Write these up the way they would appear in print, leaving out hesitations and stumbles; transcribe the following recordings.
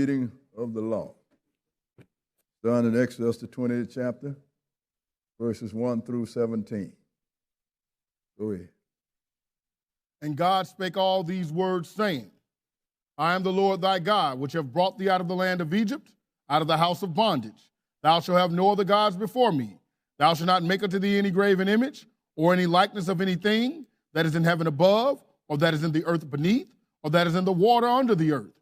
reading of the law. Starting in Exodus, the 20th chapter, verses 1 through 17. Go ahead. And God spake all these words, saying, I am the Lord thy God, which have brought thee out of the land of Egypt, out of the house of bondage. Thou shalt have no other gods before me. Thou shalt not make unto thee any graven image, or any likeness of anything that is in heaven above, or that is in the earth beneath, or that is in the water under the earth.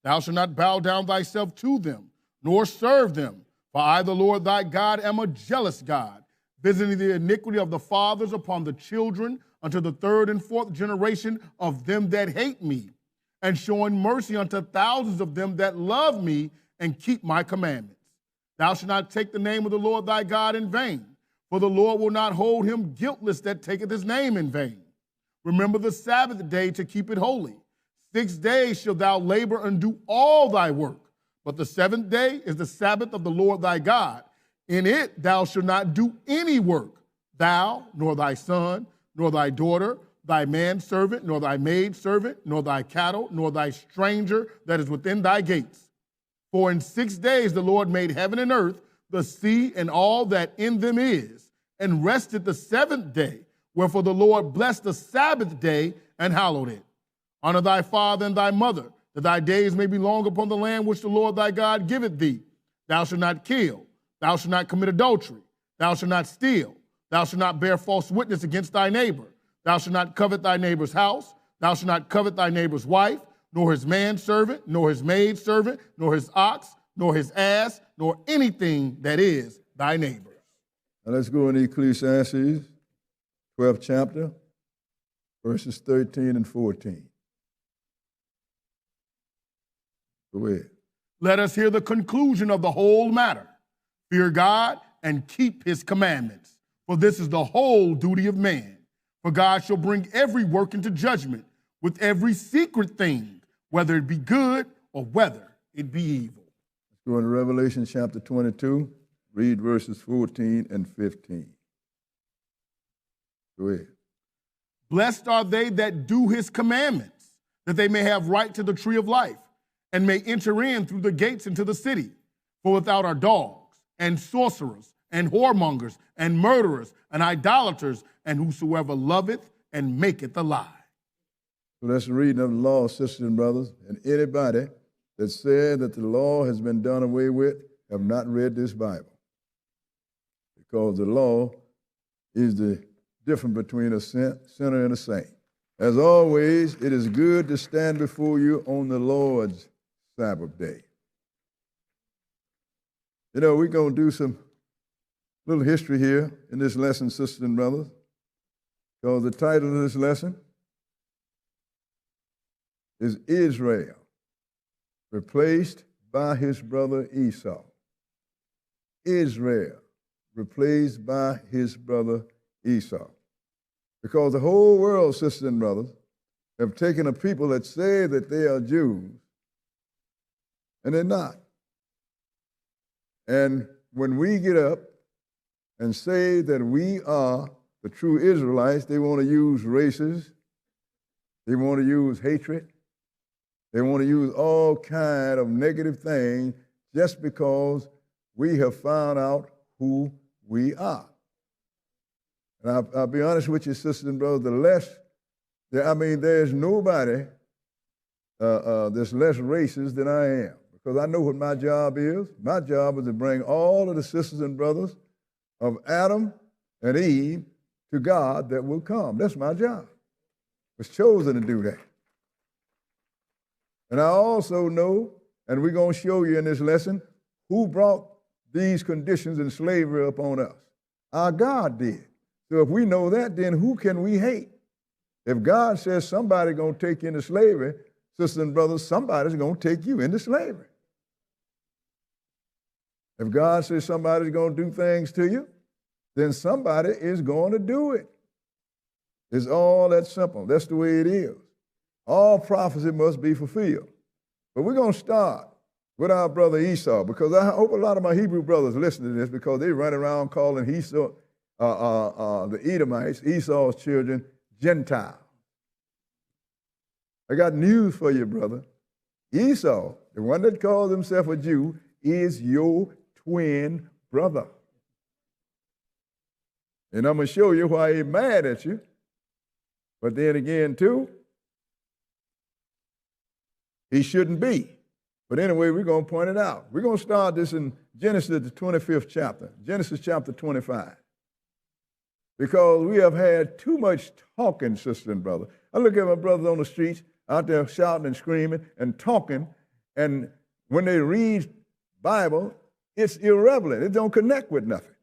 Thou shalt not bow down thyself to them, nor serve them. For I, the Lord thy God, am a jealous God, visiting the iniquity of the fathers upon the children unto the third and fourth generation of them that hate me, and showing mercy unto thousands of them that love me and keep my commandments. Thou shalt not take the name of the Lord thy God in vain, for the Lord will not hold him guiltless that taketh his name in vain. Remember the Sabbath day to keep it holy. 6 days shalt thou labor and do all thy work, but the seventh day is the Sabbath of the Lord thy God. In it thou shalt not do any work, thou, nor thy son, nor thy daughter, thy manservant, nor thy maidservant, nor thy cattle, nor thy stranger that is within thy gates. For in 6 days the Lord made heaven and earth, the sea, and all that in them is, and rested the seventh day. Wherefore the Lord blessed the Sabbath day and hallowed it. Honor thy father and thy mother, that thy days may be long upon the land which the Lord thy God giveth thee. Thou shalt not kill. Thou shalt not commit adultery. Thou shalt not steal. Thou shalt not bear false witness against thy neighbor. Thou shalt not covet thy neighbor's house. Thou shalt not covet thy neighbor's wife, nor his manservant, nor his maidservant, nor his ox, nor his ass, nor anything that is thy neighbor's. Now let's go into Ecclesiastes, 12th chapter, verses 13 and 14. Go ahead. Let us hear the conclusion of the whole matter. Fear God and keep his commandments, for this is the whole duty of man. For God shall bring every work into judgment with every secret thing, whether it be good or whether it be evil. Let's go into Revelation chapter 22, read verses 14 and 15. Go ahead. Blessed are they that do his commandments, that they may have right to the tree of life, and may enter in through the gates into the city. For without are dogs, and sorcerers, and whoremongers, and murderers, and idolaters, and whosoever loveth and maketh a lie. So that's the reading of the law, sisters and brothers. And anybody that said that the law has been done away with have not read this Bible. Because the law is the difference between a sinner and a saint. As always, it is good to stand before you on the Lord's Sabbath day. You know, we're going to do some little history here in this lesson, sisters and brothers, because the title of this lesson is Israel, replaced by his brother Esau. Israel, replaced by his brother Esau. Because the whole world, sisters and brothers, have taken a people that say that they are Jews, and they're not. And when we get up and say that we are the true Israelites, they want to use races, they want to use hatred, they want to use all kind of negative things just because we have found out who we are. And I'll be honest with you, sisters and brothers, there's nobody that's less racist than I am, because I know what my job is. My job is to bring all of the sisters and brothers of Adam and Eve to God that will come. That's my job. I was chosen to do that. And I also know, and we're going to show you in this lesson, who brought these conditions and slavery upon us. Our God did. So if we know that, then who can we hate? If God says somebody's going to take you into slavery, sisters and brothers, somebody's going to take you into slavery. If God says somebody's going to do things to you, then somebody is going to do it. It's all that simple. That's the way it is. All prophecy must be fulfilled. But we're going to start with our brother Esau, because I hope a lot of my Hebrew brothers listen to this, because they run around calling Esau, the Edomites, Esau's children, Gentiles. I got news for you, brother. Esau, the one that calls himself a Jew, is your twin brother. And I'm going to show you why he's mad at you. But then again, too, he shouldn't be. But anyway, we're going to point it out. We're going to start this in Genesis, the 25th chapter, Genesis chapter 25. Because we have had too much talking, sister and brother. I look at my brothers on the streets out there shouting and screaming and talking, and when they read Bible, it's irrelevant. It don't connect with nothing.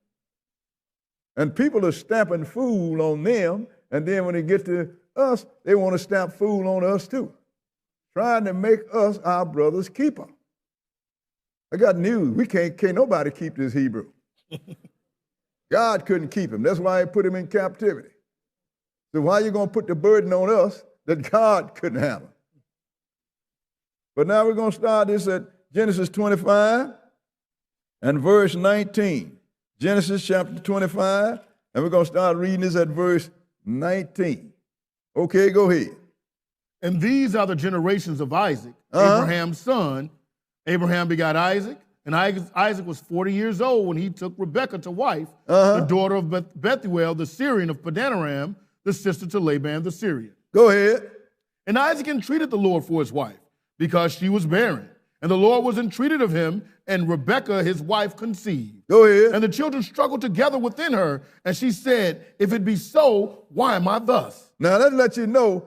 And people are stamping fool on them, and then when they get to us, they want to stamp fool on us too, trying to make us our brother's keeper. I got news. We can't nobody keep this Hebrew. God couldn't keep him. That's why he put him in captivity. So why are you going to put the burden on us that God couldn't handle? But now we're going to start this at Genesis 25 and verse 19. Genesis chapter 25, and we're going to start reading this at verse 19. Okay, go ahead. And these are the generations of Isaac, Abraham's son. Abraham begot Isaac, and Isaac was 40 years old when he took Rebekah to wife, the daughter of Bethuel, the Syrian of Padanaram, the sister to Laban the Syrian. Go ahead. And Isaac entreated the Lord for his wife, because she was barren. And the Lord was entreated of him, and Rebekah, his wife, conceived. Go ahead. And the children struggled together within her, and she said, if it be so, why am I thus? Now, that lets you know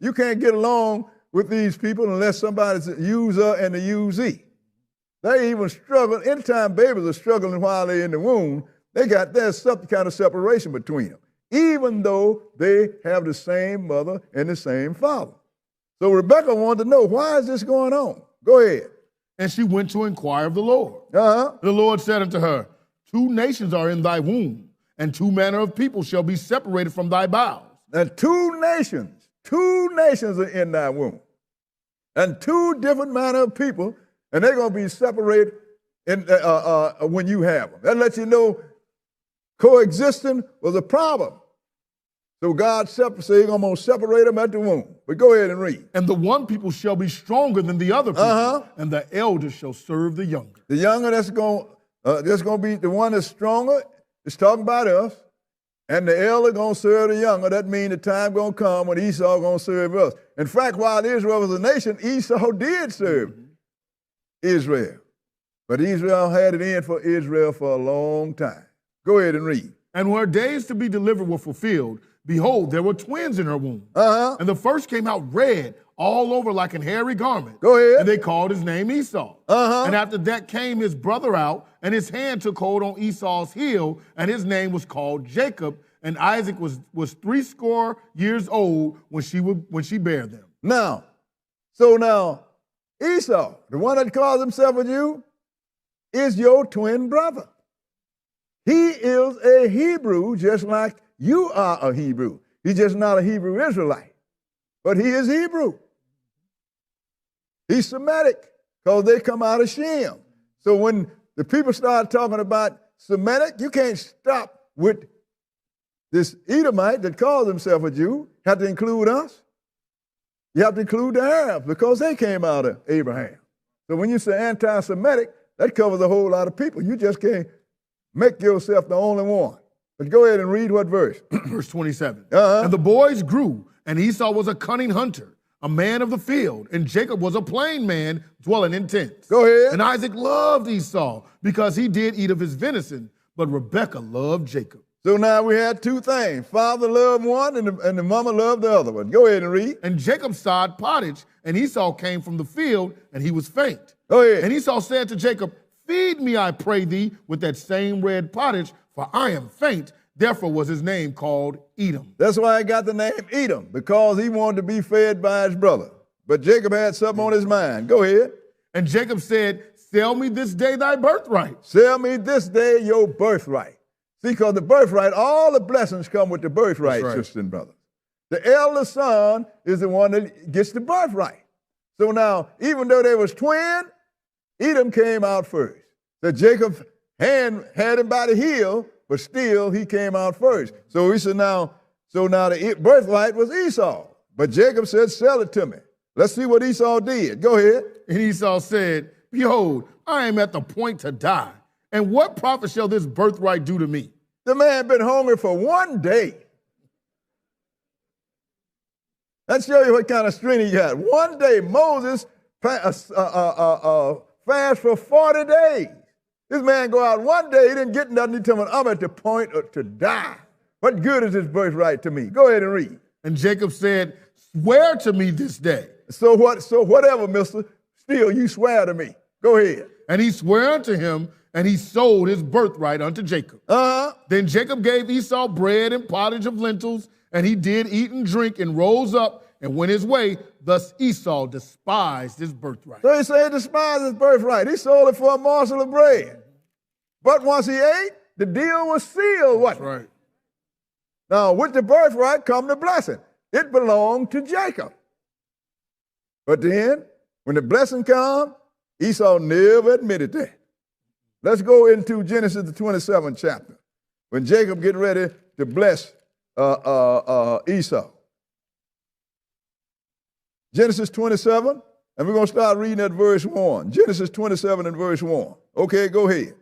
you can't get along with these people unless somebody's a user and a usee. They even struggle. Anytime babies are struggling while they're in the womb, there's some kind of separation between them, even though they have the same mother and the same father. So Rebekah wanted to know, why is this going on? Go ahead. And she went to inquire of the Lord. The Lord said unto her, 2 nations are in thy womb, and 2 manner of people shall be separated from thy bowels. And 2 nations are in thy womb. And 2 different manner of people, and they're going to be separated when you have them. That lets you know coexisting was a problem. So God said he's going to separate them at the womb. But go ahead and read. And the one people shall be stronger than the other people, and the elder shall serve the younger. The younger that's going to be the one that's stronger. It's talking about us. And the elder going to serve the younger. That means the time going to come when Esau going to serve us. In fact, while Israel was a nation, Esau did serve Israel. But Israel had it in for Israel for a long time. Go ahead and read. And when her days to be delivered were fulfilled, behold, there were twins in her womb. And the first came out red, all over like an hairy garment. Go ahead. And they called his name Esau. And after that came his brother out, and his hand took hold on Esau's heel, and his name was called Jacob. And Isaac was 80 years old when she bare them. Now Esau, the one that calls himself a Jew, is your twin brother. He is a Hebrew just like you are a Hebrew. He's just not a Hebrew Israelite, but he is Hebrew. He's Semitic because they come out of Shem. So when the people start talking about Semitic, you can't stop with this Edomite that calls himself a Jew. You have to include us. You have to include the Arabs because they came out of Abraham. So when you say anti-Semitic, that covers a whole lot of people. You just can't make yourself the only one. But go ahead and read what verse? Verse 27. And the boys grew, and Esau was a cunning hunter, a man of the field, and Jacob was a plain man dwelling in tents. Go ahead. And Isaac loved Esau because he did eat of his venison, but Rebekah loved Jacob. So now we had 2 things. Father loved one and the mama loved the other one. Go ahead and read. And Jacob sowed pottage, and Esau came from the field, and he was faint. Go ahead. And Esau said to Jacob, feed me, I pray thee, with that same red pottage, for I am faint. Therefore was his name called Edom. That's why I got the name Edom, because he wanted to be fed by his brother. But Jacob had something on his mind. Go ahead. And Jacob said, sell me this day thy birthright. Sell me this day your birthright. See, because the birthright, all the blessings come with the birthright, right, sisters and brothers. The eldest son is the one that gets the birthright. So now, even though they was twin, Edom came out first. So Jacob's hand had him by the heel, but still he came out first. So he said, now the birthright was Esau. But Jacob said, sell it to me. Let's see what Esau did. Go ahead. And Esau said, behold, I am at the point to die. And what profit shall this birthright do to me? The man been hungry for 1 day. That shows you what kind of strength he got. 1 day, Moses fast for 40 days. This man go out 1 day, he didn't get nothing. He told me, I'm at the point to die. What good is this birthright to me? Go ahead and read. And Jacob said, swear to me this day. So what? So whatever, mister, still you swear to me. Go ahead. And he swore unto him, and he sold his birthright unto Jacob. Then Jacob gave Esau bread and pottage of lentils, and he did eat and drink and rose up and went his way. Thus Esau despised his birthright. So he said he despised his birthright. He sold it for a morsel of bread. But once he ate, the deal was sealed, wasn't it? Right. Now, with the birthright come the blessing. It belonged to Jacob. But then, when the blessing come, Esau never admitted that. Let's go into Genesis, the 27th chapter, when Jacob get ready to bless Esau. Genesis 27, and we're going to start reading at verse 1. Genesis 27 and verse 1. Okay, go ahead.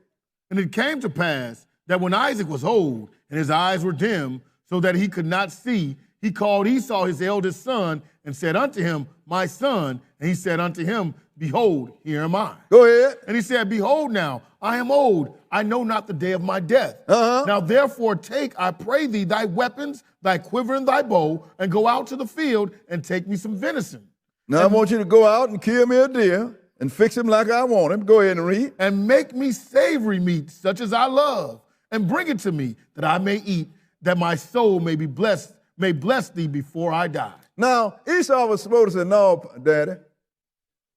And it came to pass that when Isaac was old and his eyes were dim, so that he could not see, he called Esau his eldest son and said unto him, my son. And he said unto him, behold, here am I. Go ahead. And he said, behold now, I am old. I know not the day of my death. Now therefore take, I pray thee, thy weapons, thy quiver and thy bow, and go out to the field and take me some venison. Now I want you to go out and kill me a deer and fix him like I want him. Go ahead and read. And make me savory meat, such as I love, and bring it to me, that I may eat, that my soul may be blessed, may bless thee before I die. Now, Esau was supposed to say, no, Daddy,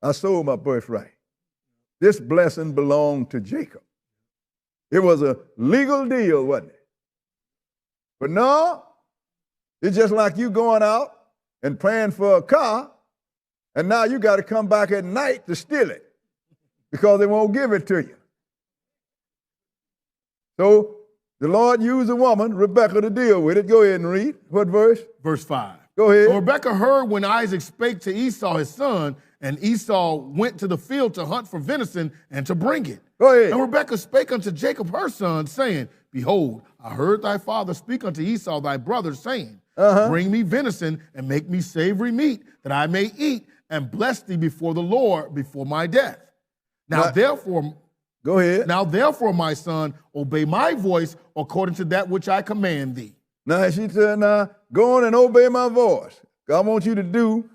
I sold my birthright. This blessing belonged to Jacob. It was a legal deal, wasn't it? But no, it's just like you going out and praying for a car, and now you got to come back at night to steal it because they won't give it to you. So the Lord used a woman, Rebekah, to deal with it. Go ahead and read. What verse? Verse 5. Go ahead. And Rebekah heard when Isaac spake to Esau his son, and Esau went to the field to hunt for venison and to bring it. Go ahead. And Rebekah spake unto Jacob her son, saying, behold, I heard thy father speak unto Esau thy brother, saying, bring me venison and make me savory meat, that I may eat and bless thee before the Lord before my death. Now therefore, go ahead. Now therefore, my son, obey my voice according to that which I command thee. Now she said, now go on and obey my voice. I want you to do,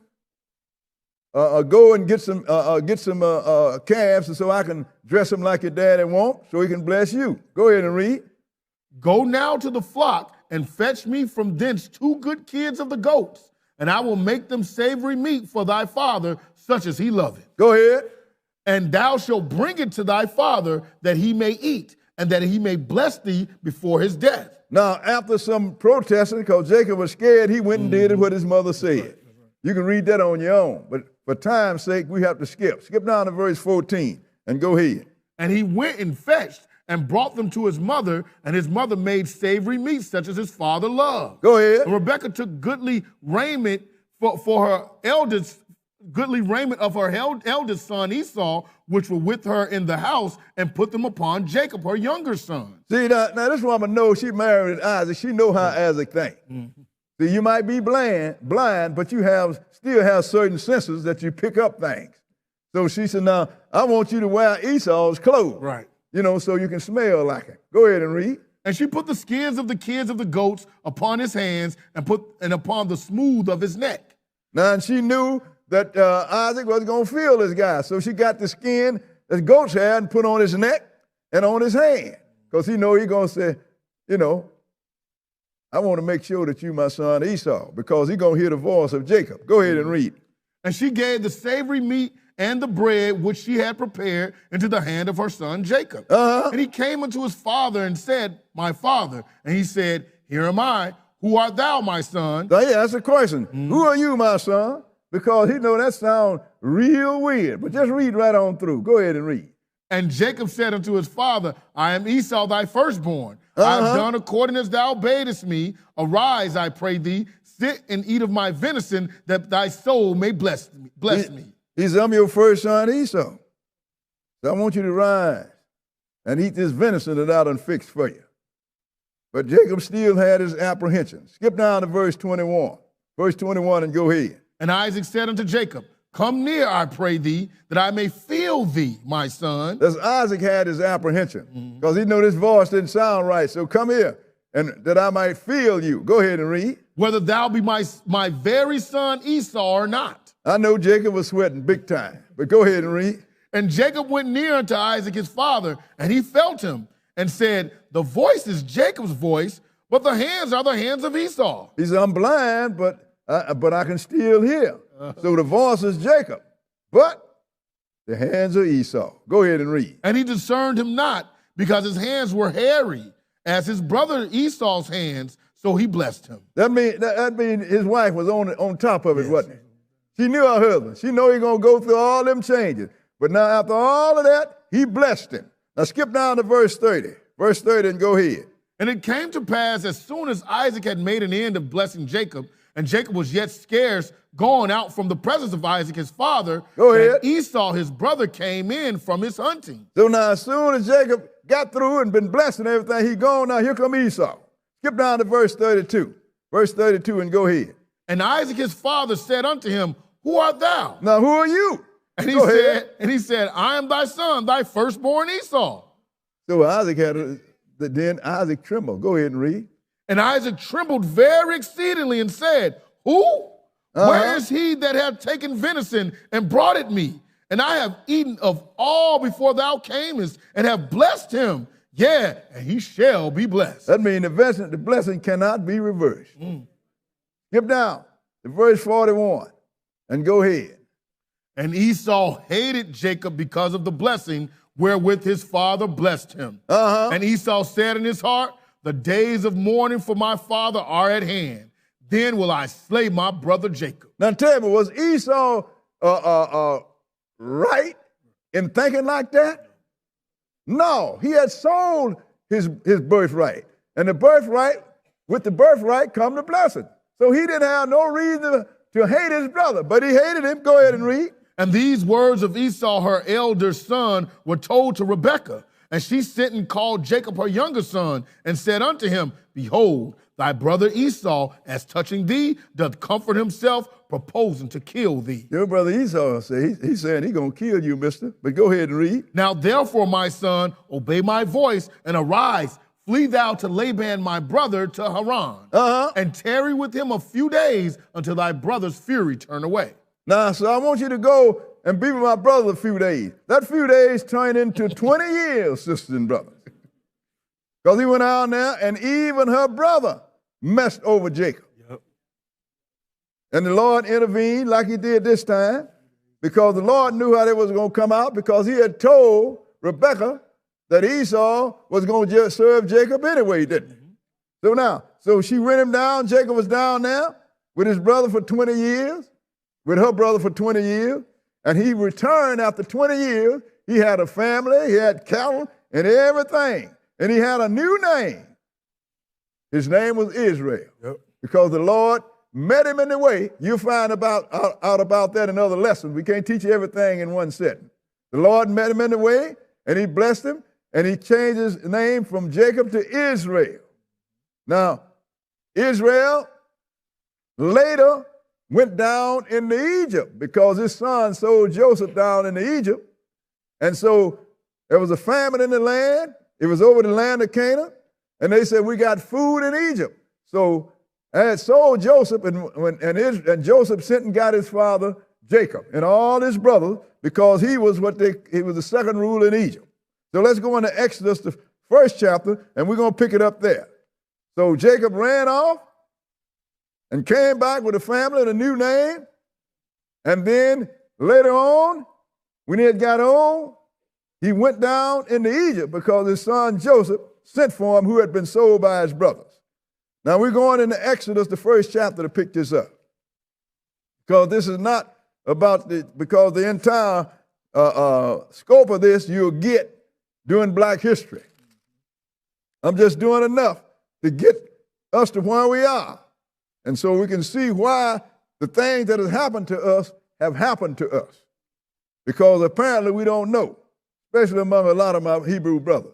go and get some calves so I can dress them like your daddy wants so he can bless you. Go ahead and read. Go now to the flock and fetch me from thence 2 good kids of the goats, and I will make them savory meat for thy father, such as he loveth. Go ahead. And thou shalt bring it to thy father, that he may eat, and that he may bless thee before his death. Now, after some protesting, because Jacob was scared, he went and did what his mother said. You can read that on your own, but for time's sake, we have to skip. Skip down to verse 14 and go ahead. And he went and fetched and brought them to his mother, and his mother made savory meat, such as his father loved. Go ahead. And Rebekah took goodly raiment for her eldest, goodly raiment of her eldest son Esau, which were with her in the house, and put them upon Jacob, her younger son. See, now this woman knows she married Isaac. She know how Isaac thinks. See, you might be blind, but you still have certain senses that you pick up things. So she said, now, I want you to wear Esau's clothes. Right. You know, so you can smell like it. Go ahead and read. And she put the skins of the kids of the goats upon his hands and upon the smooth of his neck. Now, and she knew that Isaac was going to feel this guy. So she got the skin that goats had and put on his neck and on his hand. Because he know he's going to say, you know, I want to make sure that you my son Esau, because he's going to hear the voice of Jacob. Go ahead and read. And she gave the savory meat and the bread which she had prepared into the hand of her son Jacob. And he came unto his father and said, my father. And he said, here am I. Who art thou, my son? Now, yeah, that's the question. Who are you, my son? Because he know that sounds real weird. But just read right on through. Go ahead and read. And Jacob said unto his father, I am Esau, thy firstborn. I have done according as thou badest me. Arise, I pray thee, sit and eat of my venison, that thy soul may bless me. He said, I'm your first son Esau. So I want you to rise and eat this venison that I done fixed for you. But Jacob still had his apprehension. Skip down to verse 21. Verse 21 and go ahead. And Isaac said unto Jacob, come near, I pray thee, that I may feel thee, my son. That's Isaac had his apprehension because he knew this voice didn't sound right. So come here and that I might feel you. Go ahead and read. Whether thou be my very son Esau or not. I know Jacob was sweating big time, but go ahead and read. And Jacob went near unto Isaac his father, and he felt him, and said, the voice is Jacob's voice, but the hands are the hands of Esau. He said, I'm blind, but I can still hear. So the voice is Jacob, but the hands are Esau. Go ahead and read. And he discerned him not, because his hands were hairy, as his brother Esau's hands, so he blessed him. That mean his wife was on top of it, wasn't it? She knew her husband. She knew he was going to go through all them changes. But now after all of that, he blessed him. Now skip down to verse 30. Verse 30 and go ahead. And it came to pass, as soon as Isaac had made an end of blessing Jacob, and Jacob was yet scarce gone out from the presence of Isaac his father, go ahead. and Esau his brother came in from his hunting. So now as soon as Jacob got through and been blessing everything, he gone. Now here come Esau. Skip down to verse 32. Verse 32 and go ahead. And Isaac his father said unto him, who art thou? Now who are you? And he said, I am thy son, thy firstborn Esau. So Isaac then Isaac trembled. Go ahead and read. And Isaac trembled very exceedingly and said, who? Where is he that hath taken venison and brought it me? And I have eaten of all before thou camest, and have blessed him. Yeah, and he shall be blessed. That means the blessing cannot be reversed. Skip down to verse 41 and go ahead. And Esau hated Jacob because of the blessing wherewith his father blessed him. And Esau said in his heart, the days of mourning for my father are at hand. Then will I slay my brother Jacob. Now tell me, was Esau right in thinking like that? No, he had sold his birthright. And with the birthright come the blessing. So he didn't have no reason to hate his brother, but he hated him. Go ahead and read. And these words of Esau, her elder son, were told to Rebekah. And she sent and called Jacob, her younger son, and said unto him, behold, thy brother Esau, as touching thee, doth comfort himself, proposing to kill thee. Your brother Esau, he's saying he's going to kill you, mister. But go ahead and read. Now therefore, my son, obey my voice, and arise, flee thou to Laban my brother to Haran, and tarry with him a few days until thy brother's fury turn away. Now, so I want you to go and be with my brother a few days. That few days turned into 20 years, sisters and brothers. Because he went out there and even her brother messed over Jacob. And the Lord intervened like he did this time because the Lord knew how they was going to come out because he had told Rebekah that Esau was going to just serve Jacob anyway, didn't he? So she went him down. Jacob was down there with his brother for 20 years, with her brother for 20 years. And he returned after 20 years. He had a family, he had cattle and everything. And he had a new name. His name was Israel. Because the Lord met him in the way. You'll find out about that in other lessons. We can't teach you everything in one setting. The Lord met him in the way, and he blessed him, and he changed his name from Jacob to Israel. Now, Israel later went down into Egypt because his son sold Joseph down into Egypt. And so there was a famine in the land. It was over the land of Canaan. And they said, we got food in Egypt. So I had sold Joseph, and Joseph sent and got his father Jacob and all his brothers because he was the second ruler in Egypt. So let's go into Exodus, the first chapter, and we're going to pick it up there. So Jacob ran off and came back with a family and a new name. And then later on, when he had got old, he went down into Egypt because his son Joseph sent for him, who had been sold by his brothers. Now we're going into Exodus, the first chapter, to pick this up. Because this is not about because the entire scope of this you'll get during Black history. I'm just doing enough to get us to where we are. And so we can see why the things that have happened to us have happened to us. Because apparently we don't know, especially among a lot of my Hebrew brothers.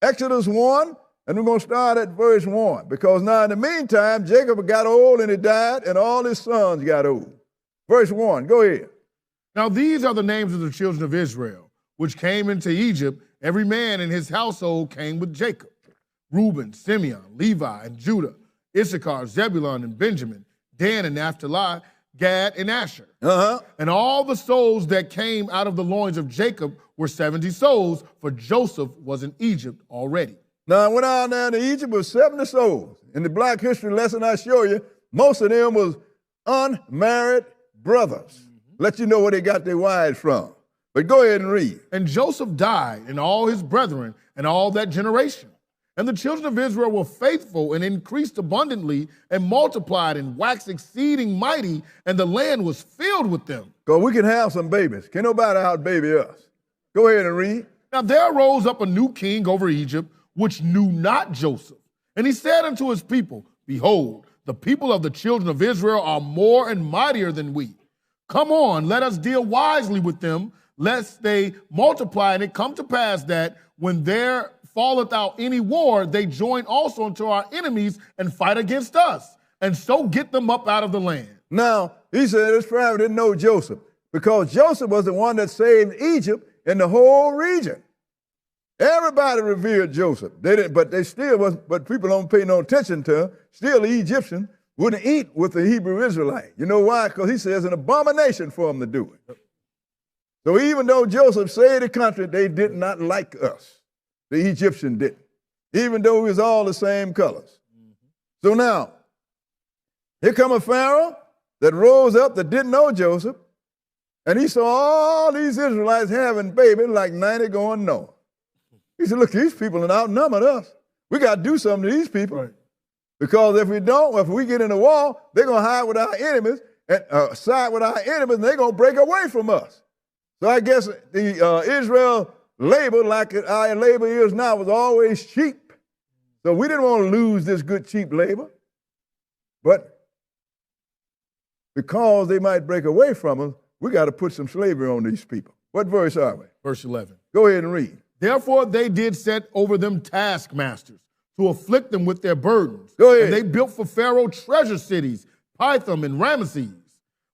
Exodus 1, and we're going to start at verse 1. Because now in the meantime, Jacob got old and he died, and all his sons got old. Verse 1, go ahead. Now these are the names of the children of Israel, which came into Egypt. Every man in his household came with Jacob. Reuben, Simeon, Levi, and Judah, Issachar, Zebulun, and Benjamin, Dan and Naphtali, Gad, and Asher. And all the souls that came out of the loins of Jacob were 70 souls, for Joseph was in Egypt already. Now, I went out there to Egypt with 70 souls. In the Black History lesson I show you, most of them was unmarried brothers. Let you know where they got their wives from. But go ahead and read. And Joseph died, and all his brethren, and all that generation. And the children of Israel were faithful and increased abundantly and multiplied and waxed exceeding mighty, and the land was filled with them. Because we can have some babies. Can't nobody out-baby us. Go ahead and read. Now there arose up a new king over Egypt, which knew not Joseph. And he said unto his people, Behold, the people of the children of Israel are more and mightier than we. Come on, let us deal wisely with them, lest they multiply. And it come to pass that when there falleth out any war, they join also unto our enemies and fight against us, and so get them up out of the land. Now, he said this family didn't know Joseph, because Joseph was the one that saved Egypt and the whole region. Everybody revered Joseph. They didn't, but they still was, but people don't pay no attention to him. Still, the Egyptian wouldn't eat with the Hebrew Israelite. You know why? Because he says an abomination for them to do it. So even though Joseph saved the country, they did not like us. The Egyptian didn't, even though we was all the same colors. So now, here come a Pharaoh that rose up that didn't know Joseph, and he saw all these Israelites having babies like 90 going north. He said, look, these people are outnumbered us. We got to do something to these people. Right. Because if we don't, if we get in the war, they're going to hide with our enemies, and side with our enemies, and they're going to break away from us. So I guess the Israel labor, like our labor is now, was always cheap. So we didn't want to lose this good, cheap labor. But because they might break away from us, we got to put some slavery on these people. What verse are we? Verse 11. Go ahead and read. Therefore they did set over them taskmasters to afflict them with their burdens. Go ahead. And they built for Pharaoh treasure cities, Pithom and Ramesses.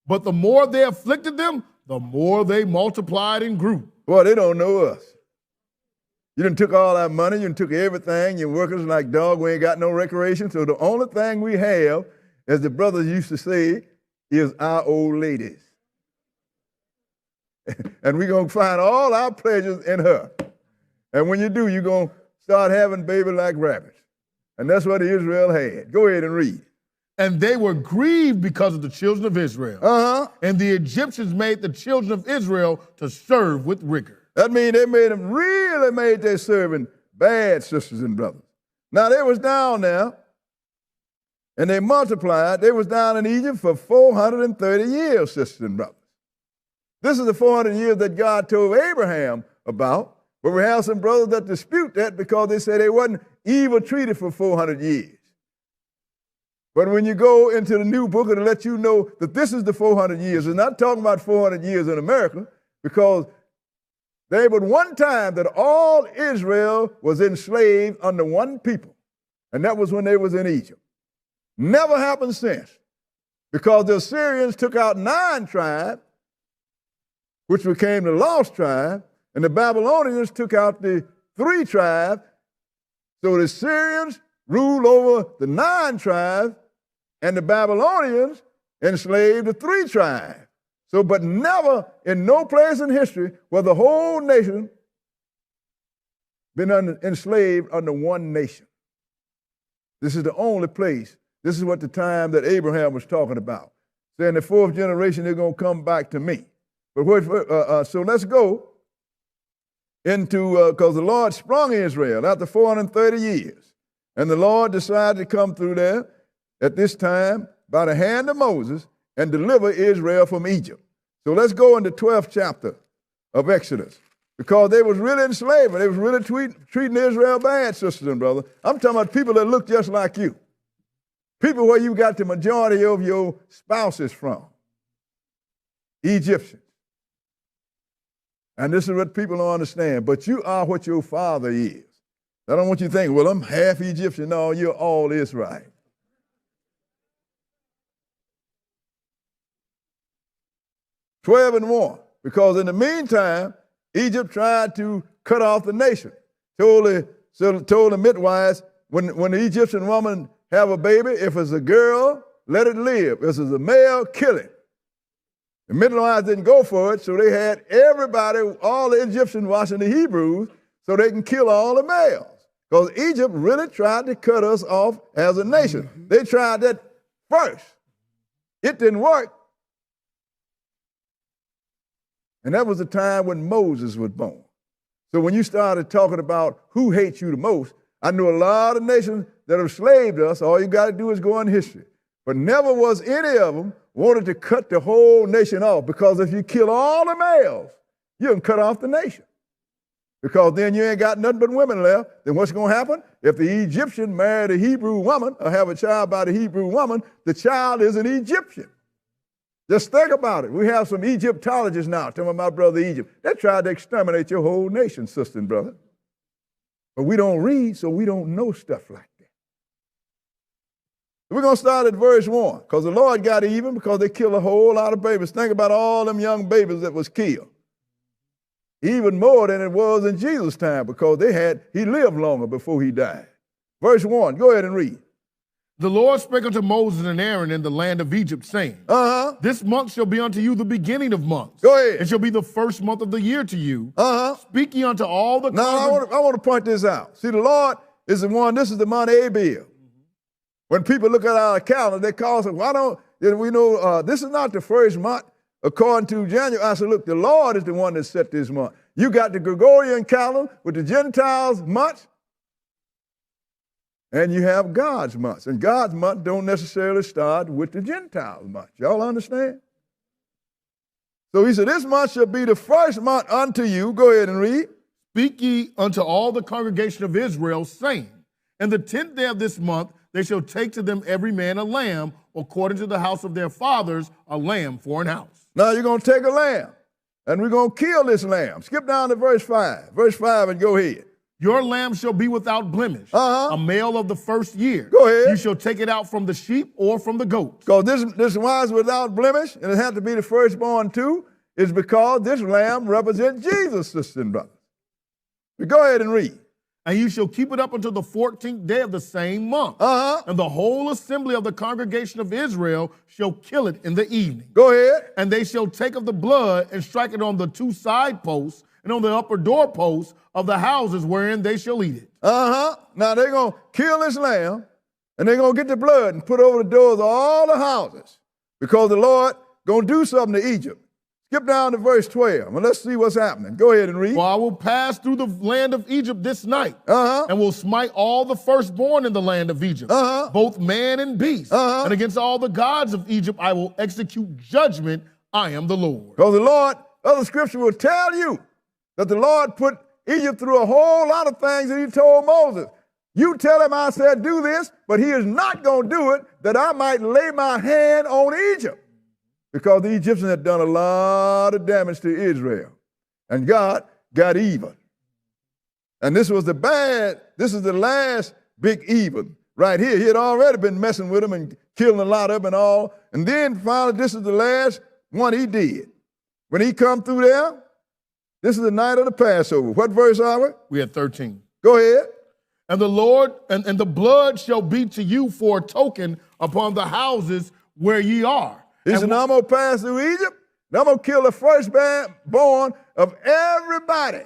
But the more they afflicted them, the more they multiplied and grew. Boy, they don't know us. You done took all our money, you done took everything, your workers like dog, we ain't got no recreation, so the only thing we have, as the brothers used to say, is our old ladies. And we're going to find all our pleasures in her. And when you do, you're going to start having babies like rabbits. And that's what Israel had. Go ahead and read. And they were grieved because of the children of Israel. And the Egyptians made the children of Israel to serve with rigor. That means they really made their serving bad, sisters and brothers. Now, they was down there, and they multiplied. They was down in Egypt for 430 years, sisters and brothers. This is the 400 years that God told Abraham about, but we have some brothers that dispute that because they say they wasn't evil treated for 400 years. But when you go into the new book, it'll let you know that this is the 400 years. It's not talking about 400 years in America, because there was one time that all Israel was enslaved under one people, and that was when they was in Egypt. Never happened since, because the Assyrians took out 9 tribes, which became the lost tribe, and the Babylonians took out the 3 tribes. So the Assyrians ruled over the 9 tribes, and the Babylonians enslaved the 3 tribes. So, but never in no place in history where the whole nation been enslaved under one nation. This is the only place. This is what the time that Abraham was talking about. Saying the 4th generation, they're going to come back to me. But so let's go into, because the Lord sprung Israel after 430 years. And the Lord decided to come through there at this time by the hand of Moses and deliver Israel from Egypt. So let's go into the 12th chapter of Exodus, because they was really enslaved. They was really treating Israel bad, sisters and brothers. I'm talking about people that look just like you. People where you got the majority of your spouses from. Egyptians. And this is what people don't understand. But you are what your father is. I don't want you to think, well, I'm half Egyptian. No, you're all Israelite. "12 and 1. Because in the meantime, Egypt tried to cut off the nation. Told the midwives, when the Egyptian woman have a baby, if it's a girl, let it live. If it's a male, kill it. The midwives didn't go for it, so they had everybody, all the Egyptians watching the Hebrews, so they can kill all the males. Because Egypt really tried to cut us off as a nation. They tried that first. It didn't work. And that was the time when Moses was born. So when you started talking about who hates you the most, I know a lot of nations that have enslaved us. All you got to do is go in history. But never was any of them wanted to cut the whole nation off, because if you kill all the males, you can cut off the nation. Because then you ain't got nothing but women left. Then what's going to happen? If the Egyptian married a Hebrew woman or have a child by the Hebrew woman, the child is an Egyptian. Just think about it. We have some Egyptologists now, telling my brother Egypt. They tried to exterminate your whole nation, sister and brother. But we don't read, so we don't know stuff like that. We're going to start at verse 1, because the Lord got even because they killed a whole lot of babies. Think about all them young babies that was killed. Even more than it was in Jesus' time, because he lived longer before he died. Verse 1, go ahead and read. "The Lord spake unto Moses and Aaron in the land of Egypt, saying, This month shall be unto you the beginning of months. Go ahead. It shall be the first month of the year to you. Speak ye unto all the... Now, I want to point this out. See, the Lord is the one, this is the month Abel. When people look at our calendar, they call us, why don't we know this is not the first month according to January? I said, look, the Lord is the one that set this month. You got the Gregorian calendar with the Gentiles' months, and you have God's months. And God's month don't necessarily start with the Gentiles' month. Y'all understand? So he said, this month shall be the first month unto you. Go ahead and read. Speak ye unto all the congregation of Israel, saying, In the 10th day of this month they shall take to them every man a lamb, according to the house of their fathers, a lamb for an house. Now you're going to take a lamb, and we're going to kill this lamb. Skip down to verse 5. Verse 5 and go ahead. Your lamb shall be without blemish, a male of the first year. Go ahead. You shall take it out from the sheep or from the goats. Because this wine's without blemish, and it had to be the firstborn too, is because this lamb represents Jesus, sisters and brothers. But go ahead and read. And you shall keep it up until the 14th day of the same month. And the whole assembly of the congregation of Israel shall kill it in the evening. Go ahead. And they shall take of the blood and strike it on the two side posts and on the upper doorposts of the houses wherein they shall eat it. Now they're going to kill this lamb, and they're going to get the blood and put over the doors of all the houses, because the Lord going to do something to Egypt. Skip down to verse 12, and let's see what's happening. Go ahead and read. For I will pass through the land of Egypt this night, and will smite all the firstborn in the land of Egypt, both man and beast. And against all the gods of Egypt I will execute judgment. I am the Lord. Because the Lord, other scripture will tell you that the Lord put Egypt through a whole lot of things that he told Moses. You tell him I said do this, but he is not going to do it, that I might lay my hand on Egypt. Because the Egyptians had done a lot of damage to Israel. And God got even. And this is the last big even right here. He had already been messing with them and killing a lot of them and all. And then finally, this is the last one he did. When he come through there, this is the night of the Passover. What verse are we? We at 13. Go ahead. And the Lord, and the blood shall be to you for a token upon the houses where ye are. He said, I'm going to pass through Egypt, and I'm going to kill the firstborn of everybody,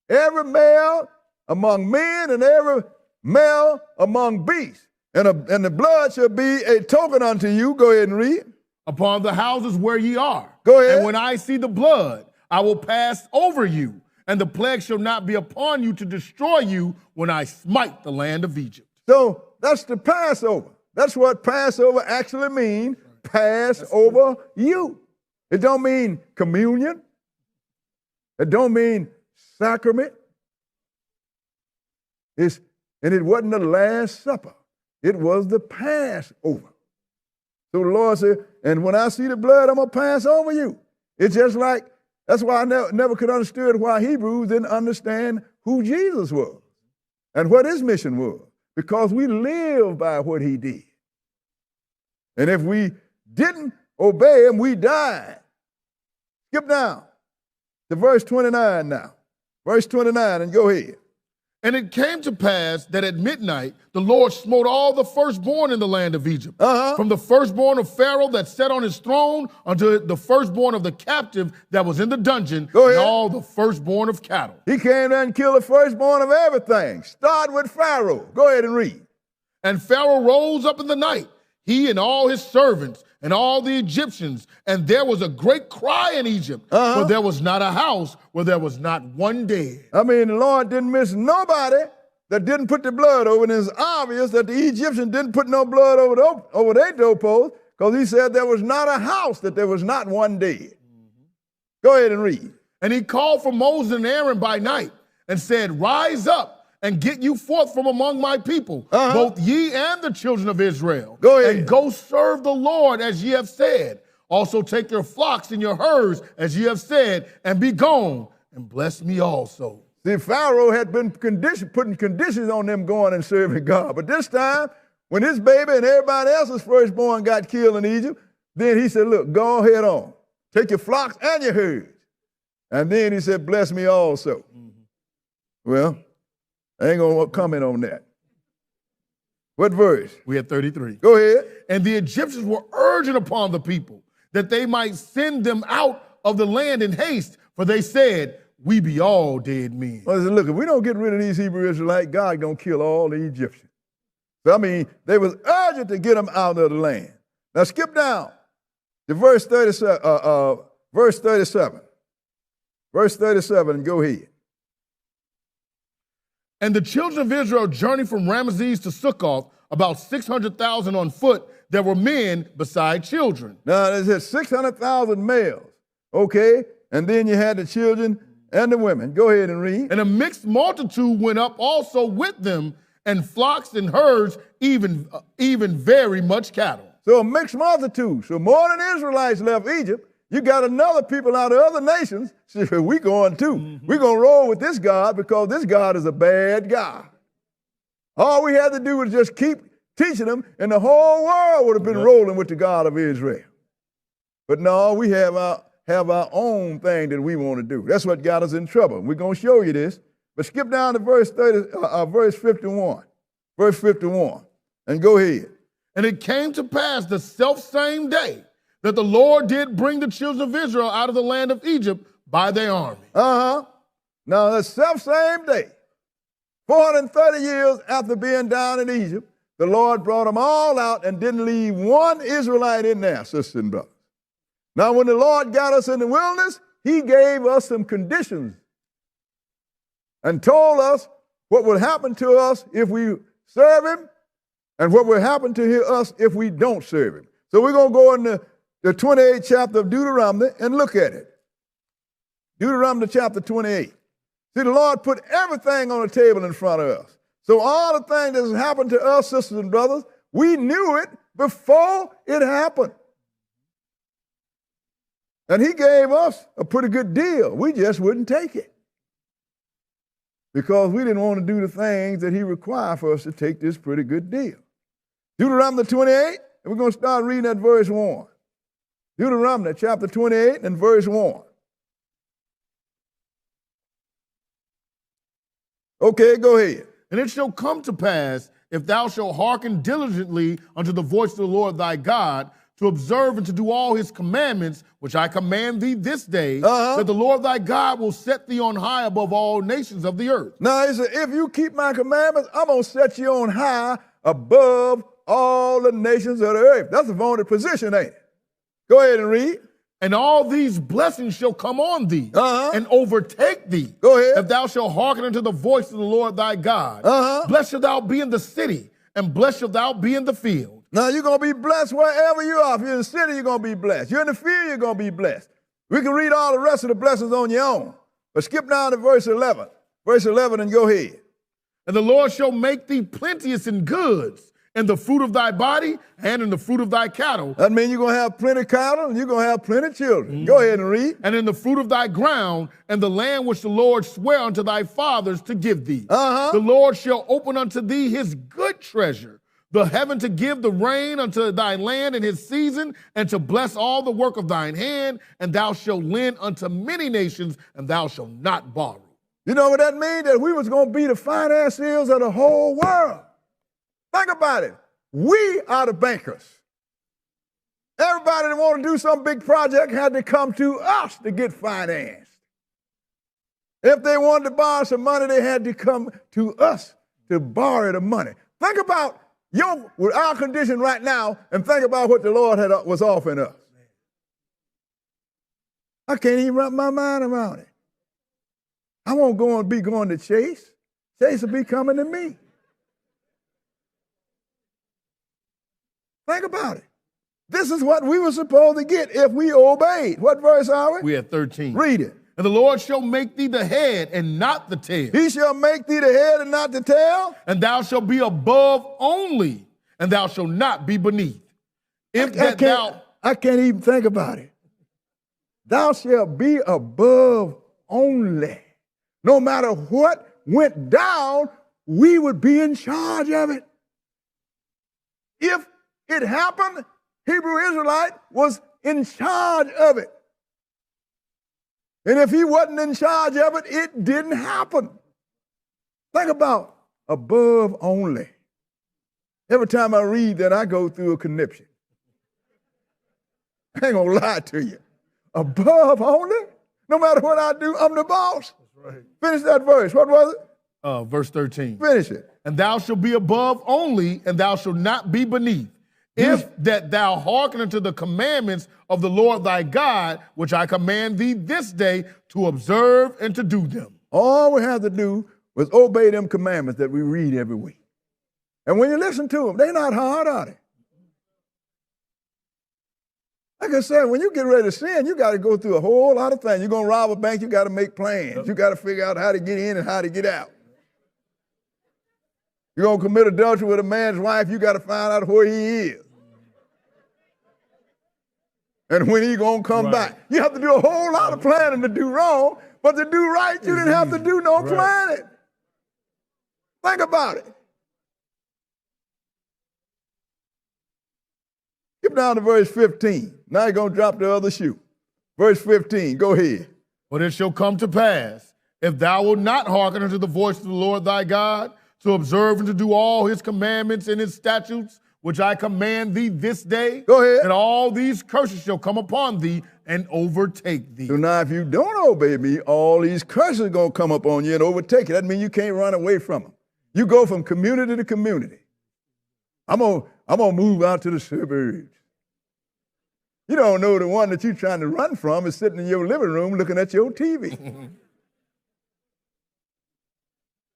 every male among men and every male among beasts. And the blood shall be a token unto you. Go ahead and read. Upon the houses where ye are. Go ahead. And when I see the blood, I will pass over you, and the plague shall not be upon you to destroy you when I smite the land of Egypt. So that's the Passover. That's what Passover actually means. Pass over you. It don't mean communion. It don't mean sacrament. And it wasn't the Last Supper. It was the Passover. So the Lord said, and when I see the blood, I'm going to pass over you. It's just like, that's why I never could understand why Hebrews didn't understand who Jesus was and what his mission was, because we live by what he did. And if we didn't obey him, we died. Skip down to verse 29 now. Verse 29, and go ahead. And it came to pass that at midnight the Lord smote all the firstborn in the land of Egypt, from the firstborn of Pharaoh that sat on his throne unto the firstborn of the captive that was in the dungeon, and all the firstborn of cattle. He came there and killed the firstborn of everything. Start with Pharaoh. Go ahead and read. And Pharaoh rose up in the night, he and all his servants and all the Egyptians, and there was a great cry in Egypt, for there was not a house where there was not one dead. I mean, the Lord didn't miss nobody that didn't put the blood over, and it's obvious that the Egyptians didn't put no blood over their doorpost, because he said there was not a house that there was not one dead. Go ahead and read. And he called for Moses and Aaron by night and said, rise up and get you forth from among my people, both ye and the children of Israel. Go ahead. And go serve the Lord as ye have said. Also take your flocks and your herds as ye have said, and be gone, and bless me also. See, Pharaoh had been putting conditions on them going and serving God. But this time, when his baby and everybody else's firstborn got killed in Egypt, then he said, look, go ahead on. Take your flocks and your herds. And then he said, bless me also. Well, I ain't going to comment on that. What verse? We had 33. Go ahead. And the Egyptians were urging upon the people that they might send them out of the land in haste, for they said, we be all dead men. Well, look, if we don't get rid of these Hebrew Israelites, God going to kill all the Egyptians. So, I mean, they was urgent to get them out of the land. Now, skip down to verse 37. Verse 37. Verse 37, and go ahead. And the children of Israel journeyed from Ramesses to Succoth, about 600,000 on foot. There were men beside children. Now, it says 600,000 males, okay? And then you had the children and the women. Go ahead and read. And a mixed multitude went up also with them, and flocks and herds, even very much cattle. So a mixed multitude. So more than Israelites left Egypt, you got another people out of other nations. So we going too. We're going to roll with this God because this God is a bad God. All we had to do was just keep teaching them, and the whole world would have been rolling with the God of Israel. But no, we have our own thing that we want to do. That's what got us in trouble. We're going to show you this. But skip down to verse 51. Verse 51. And go ahead. And it came to pass the selfsame day that the Lord did bring the children of Israel out of the land of Egypt by their army. Now, the selfsame day, 430 years after being down in Egypt, the Lord brought them all out and didn't leave one Israelite in there, sisters and brothers. Now, when the Lord got us in the wilderness, he gave us some conditions and told us what would happen to us if we serve him and what will happen to us if we don't serve him. So we're going to go into the 28th chapter of Deuteronomy and look at it. Deuteronomy chapter 28. See, the Lord put everything on the table in front of us. So all the things that has happened to us, sisters and brothers, we knew it before it happened. And he gave us a pretty good deal. We just wouldn't take it because we didn't want to do the things that he required for us to take this pretty good deal. Deuteronomy 28, and we're going to start reading at verse 1. Deuteronomy chapter 28 and verse 1. Okay, go ahead. And it shall come to pass, if thou shalt hearken diligently unto the voice of the Lord thy God, to observe and to do all his commandments, which I command thee this day, that the Lord thy God will set thee on high above all nations of the earth. Now, he said, if you keep my commandments, I'm going to set you on high above all the nations of the earth. That's a vaunted position, ain't it? Go ahead and read. And all these blessings shall come on thee and overtake thee. Go ahead. If thou shalt hearken unto the voice of the Lord thy God. Blessed shalt thou be in the city, and blessed shalt thou be in the field. Now, you're going to be blessed wherever you are. If you're in the city, you're going to be blessed. You're in the field, you're going to be blessed. We can read all the rest of the blessings on your own. But skip down to verse 11. Verse 11 and go ahead. And the Lord shall make thee plenteous in goods, in the fruit of thy body and in the fruit of thy cattle. That means you're going to have plenty cattle and you're going to have plenty children. Go ahead and read. And in the fruit of thy ground and the land which the Lord sware unto thy fathers to give thee. The Lord shall open unto thee his good treasure, the heaven to give the rain unto thy land in his season, and to bless all the work of thine hand, and thou shalt lend unto many nations, and thou shalt not borrow. You know what that means? That we was going to be the financiers of the whole world. Think about it. We are the bankers. Everybody that want to do some big project had to come to us to get financed. If they wanted to borrow some money, they had to come to us to borrow the money. Think about with our condition right now, and think about what the Lord was offering us. I can't even wrap my mind around it. I won't be going to Chase. Chase will be coming to me. Think about it. This is what we were supposed to get if we obeyed. What verse are we? We at 13. Read it. And the Lord shall make thee the head and not the tail. He shall make thee the head and not the tail. And thou shalt be above only, and thou shalt not be beneath. I can't even think about it. Thou shalt be above only. No matter what went down, we would be in charge of it. If it happened, Hebrew Israelite was in charge of it. And if he wasn't in charge of it, it didn't happen. Think about above only. Every time I read that, I go through a conniption. I ain't gonna lie to you. Above only? No matter what I do, I'm the boss. That's right. Finish that verse. What was it? Verse 13. Finish it. And thou shalt be above only, and thou shalt not be beneath. If that thou hearken unto the commandments of the Lord thy God, which I command thee this day to observe and to do them. All we have to do was obey them commandments that we read every week. And when you listen to them, they're not hard, are they? Like I said, when you get ready to sin, you got to go through a whole lot of things. You're going to rob a bank, you got to make plans. You got to figure out how to get in and how to get out. You're going to commit adultery with a man's wife, you got to find out where he is. And when he's going to come back. You have to do a whole lot of planning to do wrong, but to do right, you didn't have to do no planning. Think about it. Skip down to verse 15. Now you're going to drop the other shoe. Verse 15, go ahead. But it shall come to pass, if thou wilt not hearken unto the voice of the Lord thy God, to observe and to do all his commandments and his statutes, which I command thee this day. Go ahead. And all these curses shall come upon thee and overtake thee. So now if you don't obey me, all these curses are going to come up on you and overtake you. That means you can't run away from them. You go from community to community. I'm gonna move out to the suburbs. You don't know the one that you're trying to run from is sitting in your living room looking at your TV.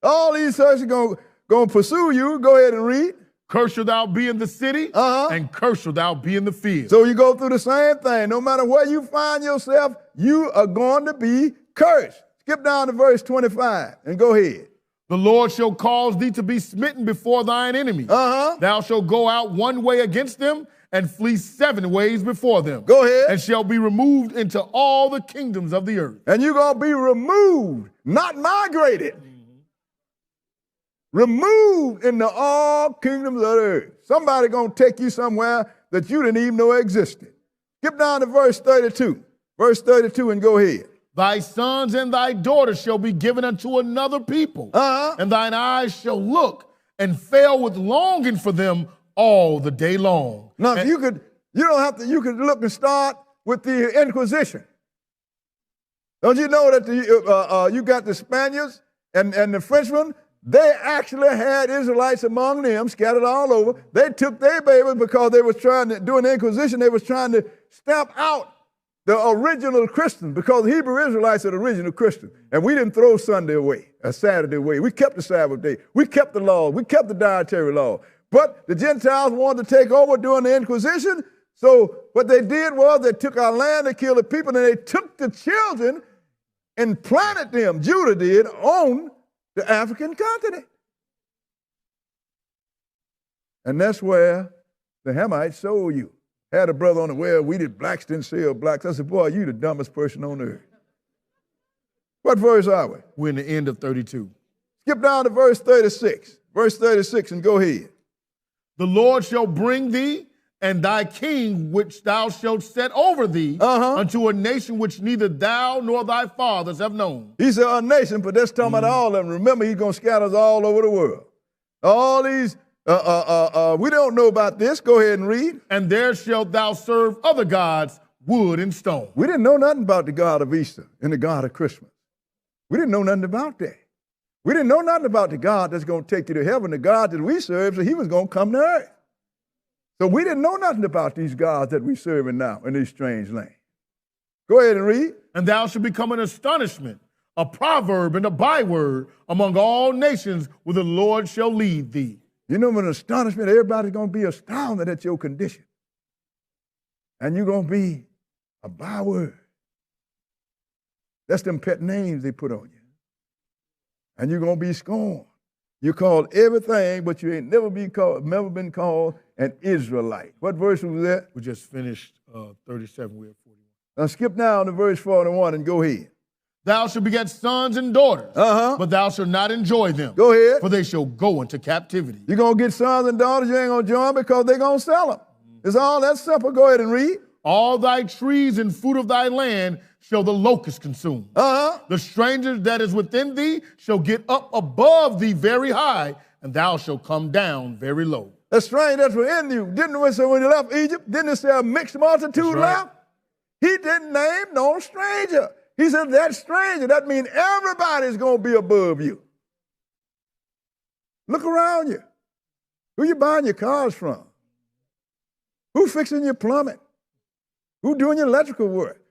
All these curses are going to pursue you. Go ahead and read. Curse shall thou be in the city, and curse shall thou be in the field. So you go through the same thing. No matter where you find yourself, you are going to be cursed. Skip down to verse 25 and go ahead. The Lord shall cause thee to be smitten before thine enemies. Thou shalt go out one way against them and flee 7 ways before them. Go ahead. And shall be removed into all the kingdoms of the earth. And you're going to be removed, not migrated. Removed into all kingdoms of the earth. Somebody going to take you somewhere that you didn't even know existed. Skip down to verse 32. Verse 32 and go ahead. Thy sons and thy daughters shall be given unto another people, and thine eyes shall look and fail with longing for them all the day long. Now, you could look and start with the Inquisition. Don't you know that you got the Spaniards and the Frenchmen? They actually had Israelites among them, scattered all over. They took their babies because they was trying to, during the Inquisition, they was trying to stamp out the original Christians, because the Hebrew Israelites are the original Christians. And we didn't throw Sunday away, or Saturday away. We kept the Sabbath day. We kept the law. We kept the dietary law. But the Gentiles wanted to take over during the Inquisition. So what they did was they took our land, they killed the people, and they took the children and planted them, Judah did, on the African continent. And that's where the Hamites sold you. Had a brother on the well, we did blacks didn't sell blacks. I said, boy, you the dumbest person on earth. What verse are we? We're in the end of 32. Skip down to verse 36. Verse 36 and go ahead. The Lord shall bring thee and thy king, which thou shalt set over thee, unto a nation which neither thou nor thy fathers have known. He said a nation, but that's talking about all of them. Remember, he's going to scatter us all over the world. All these, we don't know about this. Go ahead and read. And there shalt thou serve other gods, wood and stone. We didn't know nothing about the God of Easter and the God of Christmas. We didn't know nothing about that. We didn't know nothing about the God that's going to take you to heaven, the God that we serve, so he was going to come to earth. So we didn't know nothing about these gods that we serving now in these strange lands. Go ahead and read. And thou shalt become an astonishment, a proverb and a byword among all nations where the Lord shall lead thee. You know, an astonishment, everybody's going to be astounded at your condition. And you're going to be a byword. That's them pet names they put on you. And you're going to be scorned. You're called everything, but you ain't never been called an Israelite. What verse was that? We just finished 37. We're at 41. Now skip down to verse 41 and go ahead. Thou shalt beget sons and daughters, but thou shalt not enjoy them. Go ahead. For they shall go into captivity. You're going to get sons and daughters, you ain't going to join because they're going to sell them. It's all that simple. Go ahead and read. All thy trees and fruit of thy land shall the locust consume. The stranger that is within thee shall get up above thee very high, and thou shalt come down very low. The stranger that's within you. Didn't we say when you left Egypt, didn't it say a mixed multitude left? He didn't name no stranger. He said that stranger, that means everybody's going to be above you. Look around you. Who you buying your cars from? Who fixing your plumbing? Who doing your electrical work?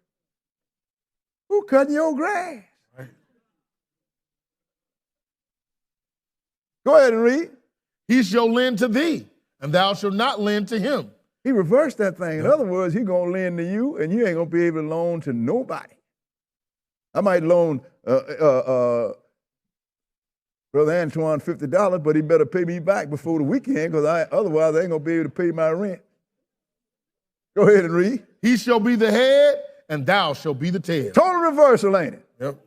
Who cutting your grass? Right. Go ahead and read. He shall lend to thee, and thou shalt not lend to him. He reversed that thing. In other words, he's going to lend to you, and you ain't going to be able to loan to nobody. I might loan Brother Antoine $50, but he better pay me back before the weekend, because otherwise I ain't going to be able to pay my rent. Go ahead and read. He shall be the head, and thou shalt be the tail. Total reversal, ain't it? Yep.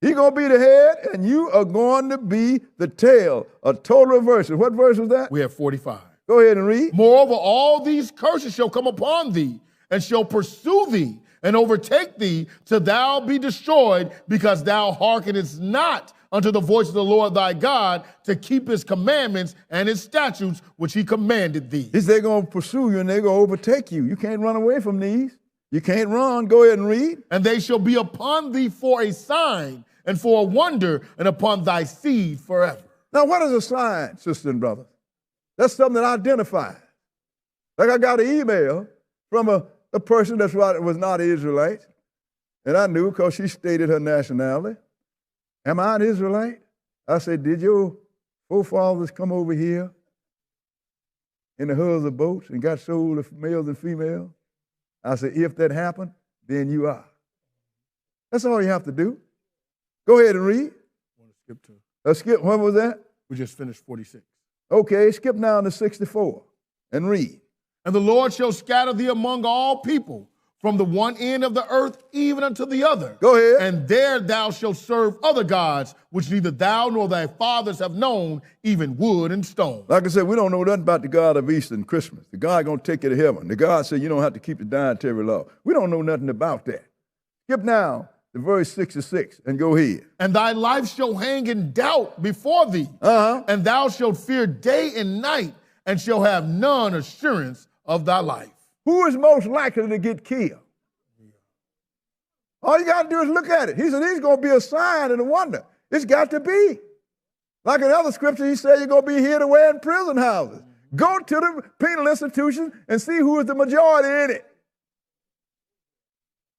He's going to be the head, and you are going to be the tail. A total reversal. What verse was that? We have 45. Go ahead and read. Moreover, all these curses shall come upon thee, and shall pursue thee, and overtake thee, till thou be destroyed, because thou hearkenest not unto the voice of the Lord thy God, to keep his commandments and his statutes, which he commanded thee. They're going to pursue you, and they're going to overtake you. You can't run away from these. You can't run. Go ahead and read. And they shall be upon thee for a sign, and for a wonder, and upon thy seed forever. Now, what is a sign, sister and brother? That's something that identifies. Like I got an email from a person that was not an Israelite, and I knew because she stated her nationality. Am I an Israelite? I said, did your forefathers come over here in the hulls of boats and got sold to males and females? I said, if that happened, then you are. That's all you have to do. Go ahead and read. I want to skip. What was that? We just finished 46. Okay, skip down to 64 and read. And the Lord shall scatter thee among all people, from the one end of the earth even unto the other. Go ahead. And there thou shalt serve other gods, which neither thou nor thy fathers have known, even wood and stone. Like I said, we don't know nothing about the God of Easter and Christmas. The God going to take you to heaven. The God said you don't have to keep the dietary law. We don't know nothing about that. Skip now to verse 66 and go ahead. And thy life shall hang in doubt before thee, and thou shalt fear day and night, and shall have none assurance of thy life. Who is most likely to get killed? All you got to do is look at it. He said he's going to be a sign and a wonder. It's got to be. Like in other scriptures, he said you're going to be hid away in prison houses. Go to the penal institution and see who is the majority in it.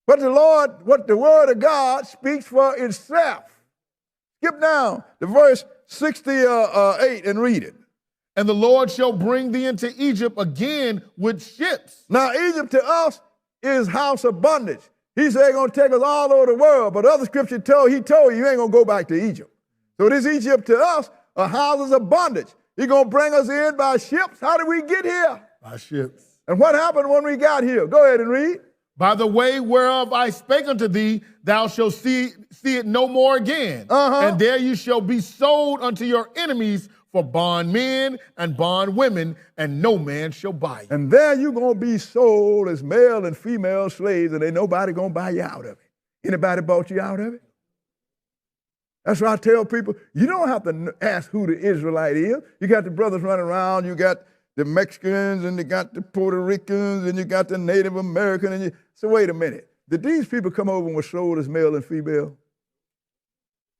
But what the word of God speaks for itself. Skip down to verse 68 and read it. And the Lord shall bring thee into Egypt again with ships. Now, Egypt to us is house of bondage. He said he's going to take us all over the world, but other scripture he told you ain't going to go back to Egypt. So this Egypt to us are houses of bondage. He's going to bring us in by ships. How did we get here? By ships. And what happened when we got here? Go ahead and read. By the way whereof I spake unto thee, thou shalt see it no more again. And there you shall be sold unto your enemies for bondmen and bondwomen, and no man shall buy you. And there you're going to be sold as male and female slaves, and ain't nobody going to buy you out of it. Anybody bought you out of it? That's why I tell people, you don't have to ask who the Israelite is. You got the brothers running around, you got the Mexicans, and you got the Puerto Ricans, and you got the Native American, and you so wait a minute. Did these people come over and were sold as male and female?